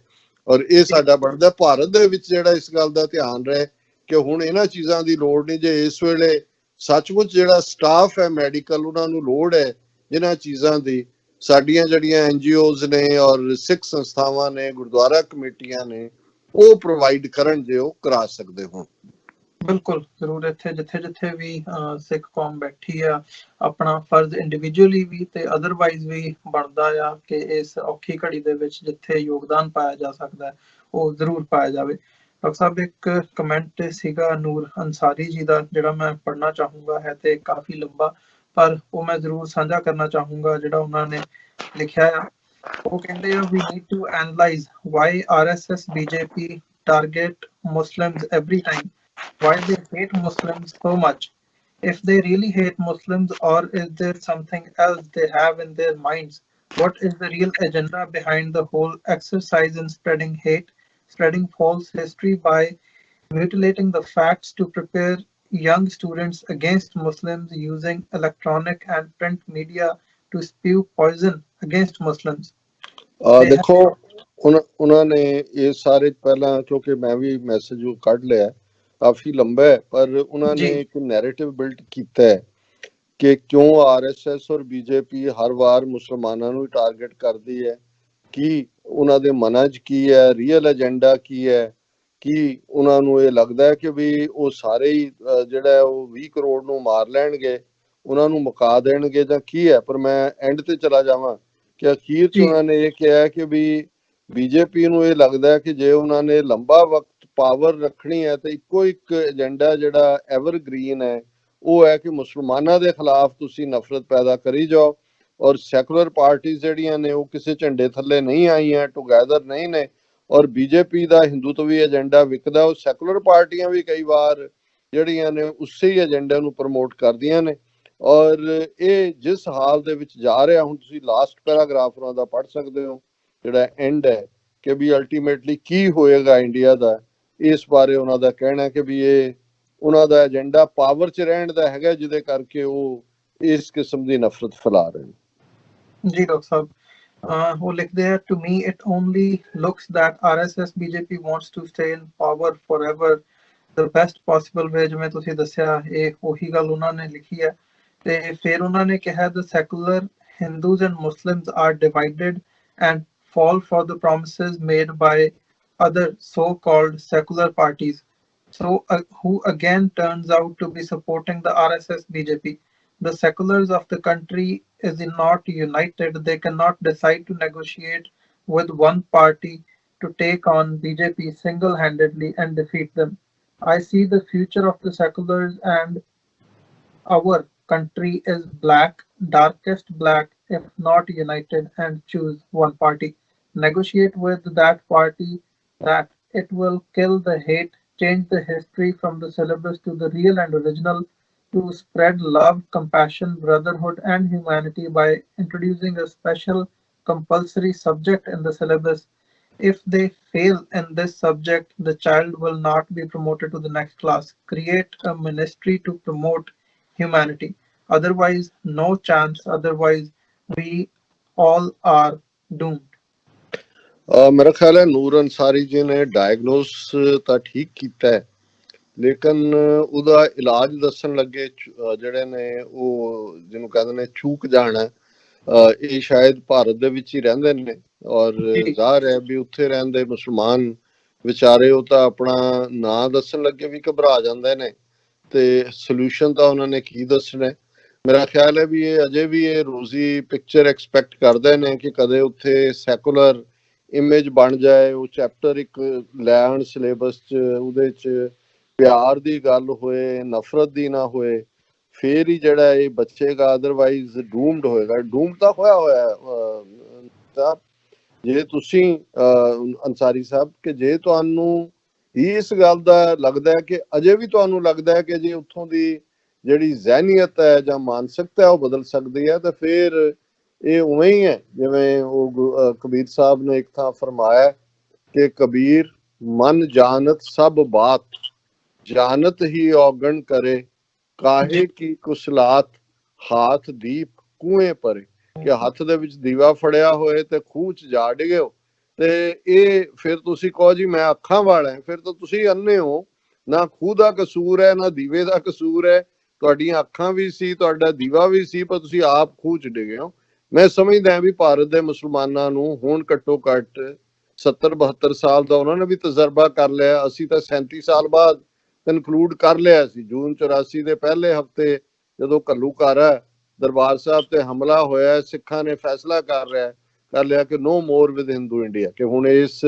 ਔਰ ਇਹ ਸਾਡਾ ਬਣਦਾ ਭਾਰਤ ਦੇ ਵਿੱਚ ਜਿਹੜਾ ਇਸ ਗੱਲ ਦਾ ਧਿਆਨ ਰਹੇ ਕਿ ਹੁਣ ਇਹਨਾਂ ਚੀਜ਼ਾਂ ਦੀ ਲੋੜ ਨਹੀਂ। ਜੇ ਇਸ ਵੇਲੇ ਸੱਚਮੁੱਚ ਜਿਹੜਾ ਸਟਾਫ ਹੈ ਮੈਡੀਕਲ, ਉਹਨਾਂ ਨੂੰ ਲੋੜ ਹੈ ਜਿਨ੍ਹਾਂ ਚੀਜ਼ਾਂ ਦੀ, ਸਾਡੀਆਂ ਜਿਹੜੀਆਂ NGOs ਨੇ ਔਰ ਸਿੱਖ ਸੰਸਥਾਵਾਂ ਨੇ, ਗੁਰਦੁਆਰਾ ਕਮੇਟੀਆਂ ਨੇ, ਉਹ ਪ੍ਰੋਵਾਈਡ ਕਰਨ ਜੇ ਉਹ ਕਰਾ ਸਕਦੇ ਹੋਣ। ਬਿਲਕੁਲ ਜ਼ਰੂਰ। ਇੱਥੇ ਜਿੱਥੇ ਜਿੱਥੇ ਵੀ ਸਿੱਖ ਕੌਮ ਬੈਠੀ ਆ, ਆਪਣਾ ਫਰਜ਼ ਇੰਡੀਵਿਜੂਅਲੀ ਵੀ ਤੇ ਅਦਰਵਾਈਜ਼ ਵੀ ਬਣਦਾ ਆ ਕਿ ਇਸ ਔਖੀ ਘੜੀ ਦੇ ਵਿੱਚ ਜਿੱਥੇ ਯੋਗਦਾਨ ਪਾਇਆ ਜਾ ਸਕਦਾ ਉਹ ਜ਼ਰੂਰ ਪਾਇਆ ਜਾਵੇ। ਡਾਕਟਰ ਸਾਹਿਬ, ਇੱਕ ਕਮੈਂਟ ਸੀਗਾ ਨੂਰ ਅੰਸਾਰੀ ਜੀ ਦਾ, ਜਿਹੜਾ ਮੈਂ ਪੜ੍ਹਨਾ ਚਾਹੂੰਗਾ, ਹੈ ਤੇ ਕਾਫੀ ਲੰਬਾ, ਪਰ ਉਹ ਮੈਂ ਜ਼ਰੂਰ ਸਾਂਝਾ ਕਰਨਾ ਚਾਹੂੰਗਾ ਜਿਹੜਾ ਉਹਨਾਂ ਨੇ ਲਿਖਿਆ ਆ। ਉਹ ਕਹਿੰਦੇ ਆ, we need to analyze why RSS BJP target Muslims every time, why they hate Muslims so much, if they really hate Muslims, or is there something else they have in their minds? What is the real agenda behind the whole exercise in spreading hate, spreading false history by mutilating the facts to prepare young students against Muslims, using electronic and print media to spew poison against Muslims? ਦੇਖੋ ਉਹਨਾਂ ਨੇ ਇਹ ਸਾਰੇ ਪਹਿਲਾਂ, ਕਿਉਂਕਿ ਮੈਂ ਵੀ message ਕੱਢ ਲਿਆ, ਕਾਫੀ ਲੰਬਾ ਹੈ, ਪਰ ਉਹਨਾਂ ਨੇ ਇੱਕ ਨੈਰੇਟਿਵ ਬਿਲਡ ਕੀਤਾ ਹੈ ਕਿ ਕਿਉਂ RSS ਔਰ BJP ਹਰ ਵਾਰ ਮੁਸਲਮਾਨਾਂ ਨੂੰ ਟਾਰਗੇਟ ਕਰਦੀ ਹੈ, ਕੀ ਉਹਨਾਂ ਦੇ ਮਨਾਂ 'ਚ ਕੀ ਹੈ, ਰੀਅਲ ਏਜੰਡਾ ਕੀ ਹੈ, ਕੀ ਉਹਨਾਂ ਨੂੰ ਇਹ ਲੱਗਦਾ ਹੈ ਕਿ ਵੀ ਉਹ ਸਾਰੇ ਹੀ ਜਿਹੜਾ ਉਹ 20 ਕਰੋੜ ਨੂੰ ਮਾਰ ਲੈਣਗੇ, ਉਹਨਾਂ ਨੂੰ ਮੁਕਾ ਦੇਣਗੇ, ਜਾਂ ਕੀ ਹੈ। ਪਰ ਮੈਂ ਐਂਡ ਤੇ ਚਲਾ ਜਾਵਾਂ ਕਿ ਅਖੀਰ 'ਚ ਉਹਨਾਂ ਨੇ ਇਹ ਕਿਹਾ ਕਿ ਵੀ BJP ਨੂੰ ਇਹ ਲੱਗਦਾ ਹੈ ਕਿ ਜੇ ਉਹਨਾਂ ਨੇ ਲੰਬਾ ਵਕਤ ਪਾਵਰ ਰੱਖਣੀ ਹੈ ਤਾਂ ਇੱਕੋ ਇੱਕ ਏਜੰਡਾ ਜਿਹੜਾ ਐਵਰਗ੍ਰੀਨ ਹੈ ਉਹ ਹੈ ਕਿ ਮੁਸਲਮਾਨਾਂ ਦੇ ਖਿਲਾਫ ਤੁਸੀਂ ਨਫ਼ਰਤ ਪੈਦਾ ਕਰੀ ਜਾਓ, ਔਰ ਸੈਕੂਲਰ ਪਾਰਟੀਆਂ ਜਿਹੜੀਆਂ ਨੇ ਉਹ ਕਿਸੇ ਝੰਡੇ ਥੱਲੇ ਨਹੀਂ ਆਈਆਂ, ਟੁਗੈਦਰ ਨਹੀਂ ਨੇ। ਔਰ BJP ਦਾ ਹਿੰਦੂਤਵੀ ਏਜੰਡਾ ਵਿਕਦਾ, ਉਹ ਸੈਕੂਲਰ ਪਾਰਟੀਆਂ ਵੀ ਕਈ ਵਾਰ ਜਿਹੜੀਆਂ ਨੇ ਉਸੇ ਹੀ ਏਜੰਡੇ ਨੂੰ ਪ੍ਰਮੋਟ ਕਰਦੀਆਂ ਨੇ। ਔਰ ਇਹ ਜਿਸ ਹਾਲ ਦੇ ਵਿੱਚ ਜਾ ਰਿਹਾ, ਹੁਣ ਤੁਸੀਂ ਲਾਸਟ ਪੈਰਾਗ੍ਰਾਫ ਉਹਨਾਂ ਦਾ ਪੜ੍ਹ ਸਕਦੇ ਹੋ, ਜਿਹੜਾ ਐਂਡ ਹੈ ਕਿ ਵੀ ਅਲਟੀਮੇਟਲੀ ਕੀ ਹੋਏਗਾ ਇੰਡੀਆ ਦਾ, ਇਸ ਬਾਰੇ ਉਹਨਾਂ ਦਾ ਕਹਿਣਾ ਕਿ ਵੀ ਇਹ ਉਹਨਾਂ ਦਾ ਏਜੰਡਾ ਪਾਵਰ 'ਚ ਰਹਿਣ ਦਾ ਹੈਗਾ, ਜਿਹਦੇ ਕਰਕੇ ਉਹ ਇਸ ਕਿਸਮ ਦੀ ਨਫ਼ਰਤ ਫੈਲਾ ਰਹੇ ਨੇ। ਜੀ ਡਾਕਟਰ ਸਾਹਿਬ, ਉਹ ਲਿਖਦੇ ਆ, to me it only looks that RSS BJP wants to stay in power forever the best possible way, ਜਿਵੇਂ ਤੁਸੀਂ ਦੱਸਿਆ ਇਹ ਉਹੀ ਗੱਲ ਉਹਨਾਂ ਨੇ ਲਿਖੀ ਹੈ। ਤੇ ਫਿਰ ਉਹਨਾਂ ਨੇ ਕਿਹਾ, the secular Hindus and Muslims are divided and fall for the promises made by other so-called secular parties, so who again turns out to be supporting the RSS BJP. The seculars of the country is not united. They cannot decide to negotiate with one party to take on BJP single-handedly and defeat them. I see the future of the seculars and our country is black, darkest black, if not united and choose one party. Negotiate with that party, that it will kill the hate, change the history from the syllabus to the real and original, to spread love, compassion, brotherhood, and humanity by introducing a special compulsory subject in the syllabus. If they fail in this subject, the child will not be promoted to the next class. Create a ministry to promote humanity. Otherwise, no chance. Otherwise, we all are doomed? ਮੇਰਾ ਖਿਆਲ ਹੈ ਨੂਰ ਅੰਸਾਰੀ ਜੀ ਨੇ diagnose ਤਾਂ ਠੀਕ ਕੀਤਾ ਹੈ, ਲੇਕਿਨ ਉਹਦਾ ਇਲਾਜ ਦੱਸਣ ਲੱਗੇ ਜਿਹੜੇ ਨੇ ਉਹ ਜਿਹਨੂੰ ਕਹਿੰਦੇ ਨੇ ਚੂਕ ਜਾਣਾ। ਇਹ ਸ਼ਾਇਦ ਭਾਰਤ ਦੇ ਵਿੱਚ ਹੀ ਰਹਿੰਦੇ ਨੇ ਔਰ ਜ਼ਾਹਰ ਹੈ ਵੀ ਉੱਥੇ ਰਹਿੰਦੇ ਮੁਸਲਮਾਨ ਵਿਚਾਰੇ ਉਹ ਤਾਂ ਆਪਣਾ ਨਾਂ ਦੱਸਣ ਲੱਗੇ ਵੀ ਘਬਰਾ ਜਾਂਦੇ ਨੇ, ਤੇ ਸੋਲੂਸ਼ਨ ਤਾਂ ਉਹਨਾਂ ਨੇ ਕੀ ਦੱਸਣਾ। ਮੇਰਾ ਖਿਆਲ ਹੈ ਵੀ ਇਹ ਅਜੇ ਵੀ ਇਹ ਰੋਜ਼ੀ ਪਿਕਚਰ ਐਕਸਪੈਕਟ ਕਰਦੇ ਨੇ ਕਿ ਕਦੇ ਉੱਥੇ ਸੈਕੂਲਰ ਇਮੇਜ ਬਣ ਜਾਏ, ਉਹ ਚੈਪਟਰ ਇੱਕ ਲੈਣ ਸਿਲੇਬਸ 'ਚ, ਉਹਦੇ 'ਚ ਪਿਆਰ ਦੀ ਗੱਲ ਹੋਏ, ਨਫ਼ਰਤ ਦੀ ਨਾ ਹੋਏ, ਫੇਰ ਹੀ ਜਿਹੜਾ ਇਹ ਬਚੇਗਾ, ਅਦਰਵਾਈਜ਼ ਡੂਮਡ ਹੋਏਗਾ। ਡੂਮ ਤਾਂ ਹੋਇਆ ਤਾਂ ਜੇ ਤੁਸੀਂ ਅੰਸਾਰੀ ਸਾਹਿਬ ਕਿ ਜੇ ਤੁਹਾਨੂੰ ਇਸ ਗੱਲ ਦਾ ਲੱਗਦਾ ਹੈ ਕਿ ਅਜੇ ਵੀ ਤੁਹਾਨੂੰ ਲੱਗਦਾ ਹੈ ਕਿ ਜੇ ਉੱਥੋਂ ਦੀ ਜਿਹੜੀ ਜ਼ਹਿਨੀਅਤ ਹੈ ਜਾਂ ਮਾਨਸਿਕਤਾ ਹੈ ਉਹ ਬਦਲ ਸਕਦੀ ਹੈ, ਤਾਂ ਫਿਰ ਇਹ ਉਵੇਂ ਹੀ ਹੈ ਜਿਵੇਂ ਉਹ ਕਬੀਰ ਸਾਹਿਬ ਨੇ ਇੱਕ ਥਾਂ ਫਰਮਾਇਆ ਕਿ ਕਬੀਰ ਮਨ ਜਾਨਤ ਸਭ ਬਾਤ, ਜਾਨਤ ਹੀ ਔਗਣ ਕਰੇ, ਕਾਹੇ ਕੀ ਕੁਸਲਾਤ ਹਾਥ ਦੀਪ ਕੂਏ ਪਰੇ। ਕਿ ਹੱਥ ਦੇ ਵਿੱਚ ਦੀਵਾ ਫੜਿਆ ਹੋਏ ਤੇ ਖੂਹ 'ਚ ਜਾ ਡਿਗਿਓ, ਤੇ ਇਹ ਫਿਰ ਤੁਸੀਂ ਕਹੋ ਜੀ ਮੈਂ ਅੱਖਾਂ ਵਾਲਾ, ਫਿਰ ਤਾਂ ਤੁਸੀਂ ਅੰਨੇ ਹੋ। ਨਾ ਖੂਹ ਦਾ ਕਸੂਰ ਹੈ, ਨਾ ਦੀਵੇ ਦਾ ਕਸੂਰ ਹੈ, ਤੁਹਾਡੀਆਂ ਅੱਖਾਂ ਵੀ ਸੀ, ਤੁਹਾਡਾ ਦੀਵਾ ਵੀ ਸੀ, ਪਰ ਤੁਸੀਂ ਆਪ ਖੂਹ 'ਚ ਡਿਗੇ ਹੋ। ਮੈਂ ਸਮਝਦਾ ਵੀ ਭਾਰਤ ਦੇ ਮੁਸਲਮਾਨਾਂ ਨੂੰ ਹੁਣ ਘੱਟੋ ਘੱਟ 70-72 ਸਾਲ ਦਾ ਉਹਨਾਂ ਨੇ ਵੀ ਤਜਰਬਾ ਕਰ ਲਿਆ। ਅਸੀਂ ਤਾਂ 37 ਸਾਲ ਬਾਅਦ ਕਨਕਲੂਡ ਕਰ ਲਿਆ ਸੀ। ਜੂਨ 84 ਦੇ ਪਹਿਲੇ ਹਫਤੇ ਜਦੋਂ ਘੱਲੂਘਾਰਾ ਦਰਬਾਰ ਸਾਹਿਬ ਤੇ ਹਮਲਾ ਹੋਇਆ, ਸਿੱਖਾਂ ਨੇ ਫੈਸਲਾ ਕਰ ਲਿਆ ਕਿ ਨੋ ਮੋਰ ਵਿਦ ਹਿੰਦੂ ਇੰਡੀਆ, ਕਿ ਹੁਣ ਇਸ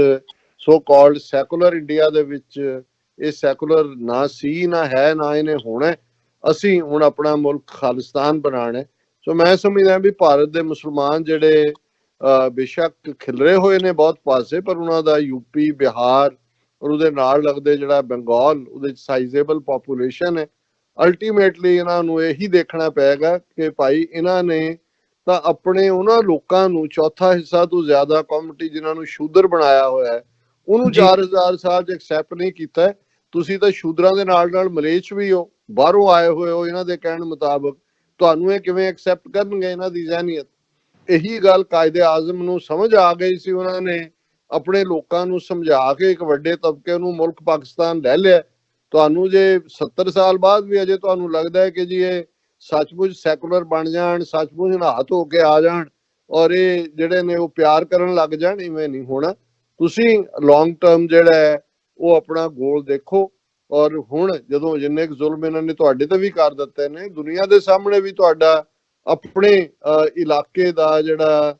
ਸੋ ਕਾਲਡ ਸੈਕੂਲਰ ਇੰਡੀਆ ਦੇ ਵਿੱਚ ਇਹ ਸੈਕੂਲਰ ਨਾ ਸੀ, ਨਾ ਹੈ, ਨਾ ਇਹਨੇ ਹੋਣਾ। ਅਸੀਂ ਹੁਣ ਆਪਣਾ ਮੁਲਕ ਖਾਲਿਸਤਾਨ ਬਣਾਉਣਾ। ਸੋ ਮੈਂ ਸਮਝਦਾ ਵੀ ਭਾਰਤ ਦੇ ਮੁਸਲਮਾਨ ਜਿਹੜੇ ਬੇਸ਼ੱਕ ਖਿਲਰੇ ਹੋਏ ਨੇ ਬਹੁਤ ਪਾਸੇ, ਪਰ ਉਹਨਾਂ ਦਾ ਯੂਪੀ, ਬਿਹਾਰ ਔਰ ਉਹਦੇ ਨਾਲ ਲੱਗਦੇ ਜਿਹੜਾ ਬੰਗਾਲ, ਉਹਦੇ ਸਾਈਜ਼ੇਬਲ ਪੋਪੂਲੇਸ਼ਨ ਹੈ। ਅਲਟੀਮੇਟਲੀ ਇਹਨਾਂ ਨੂੰ ਇਹੀ ਦੇਖਣਾ ਪਏਗਾ ਕਿ ਭਾਈ ਇਹਨਾਂ ਨੇ ਤਾਂ ਆਪਣੇ ਉਹਨਾਂ ਲੋਕਾਂ ਨੂੰ, ਚੌਥਾ ਹਿੱਸਾ ਤੋਂ ਜ਼ਿਆਦਾ ਕਮਿਊਨਿਟੀ ਜਿਨ੍ਹਾਂ ਨੂੰ ਸ਼ੂਦਰ ਬਣਾਇਆ ਹੋਇਆ ਹੈ, ਉਹਨੂੰ 4000 ਸਾਲ 'ਚ ਐਕਸੈਪਟ ਨਹੀਂ ਕੀਤਾ। ਤੁਸੀਂ ਤਾਂ ਸ਼ੂਦਰਾਂ ਦੇ ਨਾਲ ਨਾਲ ਮਲੇਚ ਵੀ ਹੋ, ਬਾਹਰੋਂ ਆਏ ਹੋਏ ਹੋ, ਇਹਨਾਂ ਦੇ ਕਹਿਣ ਮੁਤਾਬਕ ਤੁਹਾਨੂੰ ਇਹ ਕਿਵੇਂ ਐਕਸੈਪਟ ਕਰਨਗੇ? ਇਹਨਾਂ ਦੀ ਜ਼ਹਿਨੀਅਤ। ਇਹੀ ਗੱਲ ਕਾਇਦੇ ਆਜ਼ਮ ਨੂੰ ਸਮਝ ਆ ਗਈ ਸੀ, ਉਹਨਾਂ ਨੇ ਆਪਣੇ ਲੋਕਾਂ ਨੂੰ ਸਮਝਾ ਕੇ ਇੱਕ ਵੱਡੇ ਤਬਕੇ ਨੂੰ ਮੁਲਕ ਪਾਕਿਸਤਾਨ ਲੈ ਲਿਆ। ਤੁਹਾਨੂੰ ਜੇ 70 ਸਾਲ ਬਾਅਦ ਵੀ ਅਜੇ ਤੁਹਾਨੂੰ ਲੱਗਦਾ ਹੈ ਕਿ ਜੀ ਇਹ ਸੱਚਮੁੱਚ ਸੈਕੂਲਰ ਬਣ ਜਾਣ, ਸੱਚਮੁੱਚ ਨਹਾ ਧੋ ਕੇ ਆ ਜਾਣ ਔਰ ਇਹ ਜਿਹੜੇ ਨੇ ਉਹ ਪਿਆਰ ਕਰਨ ਲੱਗ ਜਾਣ, ਇਵੇਂ ਨਹੀਂ ਹੋਣਾ। ਤੁਸੀਂ ਲੌਂਗ ਟਰਮ ਜਿਹੜਾ ਹੈ ਉਹ ਆਪਣਾ ਗੋਲ ਦੇਖੋ। ਔਰ ਹੁਣ ਜਦੋਂ ਜਿੰਨੇ ਕੁ ਜ਼ੁਲਮ ਇਹਨਾਂ ਨੇ ਤੁਹਾਡੇ ਤੇ ਵੀ ਕਰ ਦਿੱਤੇ ਨੇ, ਦੁਨੀਆ ਦੇ ਸਾਹਮਣੇ ਵੀ ਤੁਹਾਡਾ ਆਪਣੇ ਇਲਾਕੇ ਦਾ ਜਿਹੜਾ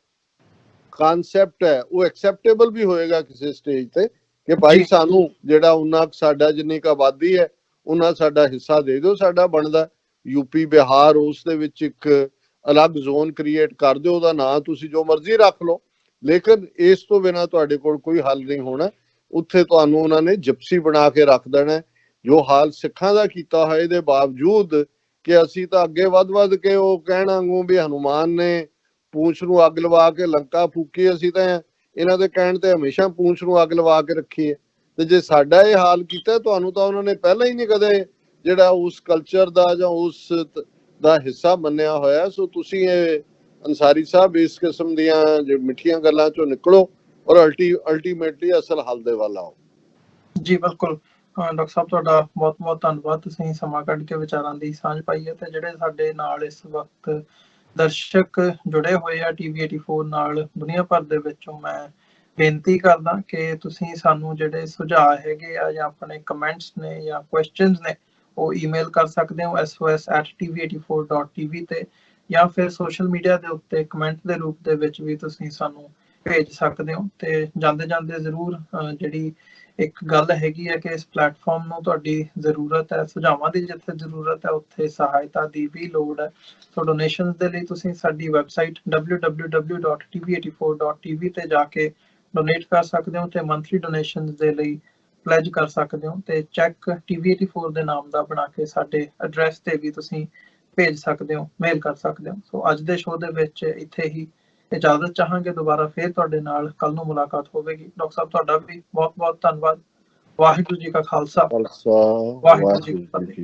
ਕਨਸੈਪਟ ਹੈ ਉਹ ਐਕਸੈਪਟੇਬਲ ਵੀ ਹੋਏਗਾ ਕਿਸੇ ਸਟੇਜ ਤੇ, ਕਿ ਭਾਈ ਸਾਨੂੰ ਜਿਹੜਾ ਉਹਨਾਂ ਸਾਡਾ ਜਿੰਨੀ ਕੁ ਆਬਾਦੀ ਹੈ ਉਹਨਾਂ ਸਾਡਾ ਹਿੱਸਾ ਦੇ ਦਿਓ, ਸਾਡਾ ਬਣਦਾ। ਯੂਪੀ, ਬਿਹਾਰ, ਉਸ ਦੇ ਵਿੱਚ ਇੱਕ ਅਲੱਗ ਜ਼ੋਨ ਕ੍ਰੀਏਟ ਕਰ ਦਿਓ, ਉਹਦਾ ਨਾਂ ਤੁਸੀਂ ਜੋ ਮਰਜ਼ੀ ਰੱਖ ਲਓ, ਲੇਕਿਨ ਇਸ ਤੋਂ ਬਿਨਾਂ ਤੁਹਾਡੇ ਕੋਲ ਕੋਈ ਹੱਲ ਨਹੀਂ ਹੋਣਾ। ਉੱਥੇ ਤੁਹਾਨੂੰ ਉਹਨਾਂ ਨੇ ਜਿਪਸੀ ਬਣਾ ਕੇ ਰੱਖ ਦੇਣਾ। ਜੋ ਹਾਲ ਸਿੱਖਾਂ ਦਾ ਕੀਤਾ ਹੋਇਆ, ਇਹਦੇ ਬਾਵਜੂਦ ਕਿ ਅਸੀਂ ਤਾਂ ਅੱਗੇ ਵੱਧ ਕੇ ਉਹ ਕਹਿਣ ਵਾਂਗੂ ਵੀ ਹਨੂਮਾਨ ਨੇ ਪੂੰਛ ਨੂੰ ਅੱਗ ਲਵਾ ਕੇ ਲੰਕਾ ਫੂਕੀ, ਅਸੀਂ ਤਾਂ ਇਹਨਾਂ ਦੇ ਕਹਿਣ ਤੇ ਹਮੇਸ਼ਾ ਪੂੰਛ ਨੂੰ ਅੱਗ ਲਵਾ ਕੇ ਰੱਖੀ ਹੈ। ਤੇ ਜੇ ਸਾਡਾ ਇਹ ਹਾਲ ਕੀਤਾ, ਤੁਹਾਨੂੰ ਤਾਂ ਉਹਨਾਂ ਨੇ ਪਹਿਲਾਂ ਹੀ ਨਹੀਂ ਕਦੇ ਜਿਹੜਾ ਉਸ ਕਲਚਰ ਦਾ ਜਾਂ ਉਸ ਦਾ ਹਿੱਸਾ ਮੰਨਿਆ ਹੋਇਆ। ਸੋ ਤੁਸੀਂ ਇਹ ਅੰਸਾਰੀ ਸਾਹਿਬ ਇਸ ਕਿਸਮ ਦੀਆਂ ਜੋ ਮਿੱਠੀਆਂ ਗੱਲਾਂ ਚੋਂ ਨਿਕਲੋ ਔਰ ਅਲਟੀਮੇਟਲੀ ਅਸਲ ਹੱਲ ਦੇ ਵੱਲ ਆਓ। ਜੀ ਬਿਲਕੁਲ ਡਾਕਟਰ ਸਾਹਿਬ, ਤੁਹਾਡਾ ਬਹੁਤ ਬਹੁਤ ਧੰਨਵਾਦ। ਤੁਸੀਂ ਸਮਾਂ ਕੱਢ ਕੇ ਵਿਚਾਰਾਂ ਦੀ ਸਾਂਝ ਪਾਈ ਹੈ, ਤੇ ਜਿਹੜੇ ਸਾਡੇ ਨਾਲ ਇਸ ਵਕਤ ਦਰਸ਼ਕ ਜੁੜੇ ਹੋਏ ਆ TV 84 ਨਾਲ ਦੁਨੀਆ ਭਰ ਦੇ ਵਿੱਚੋਂ, ਮੈਂ ਬੇਨਤੀ ਕਰਦਾ ਕਿ ਤੁਸੀਂ ਸਾਨੂੰ ਜਿਹੜੇ ਸੁਝਾਅ ਹੈਗੇ ਆ ਜਾਂ ਆਪਣੇ ਕਮੈਂਟਸ ਨੇ ਜਾਂ ਕੁਐਸਚਨਸ ਨੇ ਉਹ ਈਮੇਲ ਕਰ ਸਕਦੇ ਹੋ sos@tv84.tv ਤੇ, ਜਾਂ ਫਿਰ ਸੋਸ਼ਲ ਮੀਡੀਆ ਦੇ ਉੱਤੇ ਕਮੈਂਟ ਦੇ ਰੂਪ ਦੇ ਵਿੱਚ ਵੀ ਤੁਸੀਂ ਸਾਨੂੰ ਭੇਜ ਸਕਦੇ ਹੋ। ਤੇ ਜਾਂਦੇ ਜਾਂਦੇ ਜ਼ਰੂਰ ਜਿਹੜੀ ਇੱਕ ਗੱਲ ਹੈਗੀ ਹੈ ਕਿ ਇਸ ਪਲੇਟਫਾਰਮ ਨੂੰ ਤੁਹਾਡੀ ਜ਼ਰੂਰਤ ਹੈ, ਸੁਝਾਵਾਂ ਦੀ ਜਿੱਥੇ ਜ਼ਰੂਰਤ ਹੈ ਉੱਥੇ ਸਹਾਇਤਾ ਦੀ ਵੀ ਲੋੜ ਹੈ। ਸੋ ਡੋਨੇਸ਼ਨਸ ਦੇ ਲਈ ਤੁਸੀਂ ਸਾਡੀ ਵੈਬਸਾਈਟ www.tv84.tv ਤੇ ਜਾ ਕੇ ਡੋਨੇਟ ਕਰ ਸਕਦੇ ਹੋ, ਤੇ ਮੰਥਲੀ ਡੋਨੇਸ਼ਨਸ ਦੇ ਲਈ ਪਲੇਜ ਕਰ ਸਕਦੇ ਹੋ, ਤੇ ਚੈੱਕ TV84 ਦੇ ਨਾਮ ਦਾ ਬਣਾ ਕੇ ਸਾਡੇ ਐਡਰੈਸ ਤੇ ਵੀ ਤੁਸੀਂ ਭੇਜ ਸਕਦੇ ਹੋ, ਮੇਲ ਕਰ ਸਕਦੇ ਹੋ। ਸੋ ਅੱਜ ਦੇ ਸ਼ੋਅ ਦੇ ਵਿੱਚ ਇੱਥੇ ਹੀ ਇਜਾਜ਼ਤ ਚਾਹਾਂਗੇ। ਦੁਬਾਰਾ ਫੇਰ ਤੁਹਾਡੇ ਨਾਲ ਕੱਲ ਨੂੰ ਮੁਲਾਕਾਤ ਹੋਵੇਗੀ। ਡਾਕਟਰ ਸਾਹਿਬ, ਤੁਹਾਡਾ ਵੀ ਬਹੁਤ ਬਹੁਤ ਧੰਨਵਾਦ। ਵਾਹਿਗੁਰੂ ਜੀ ਕਾ ਖਾਲਸਾ, ਵਾਹਿਗੁਰੂ ਜੀ ਕੀ ਫਤਿਹ।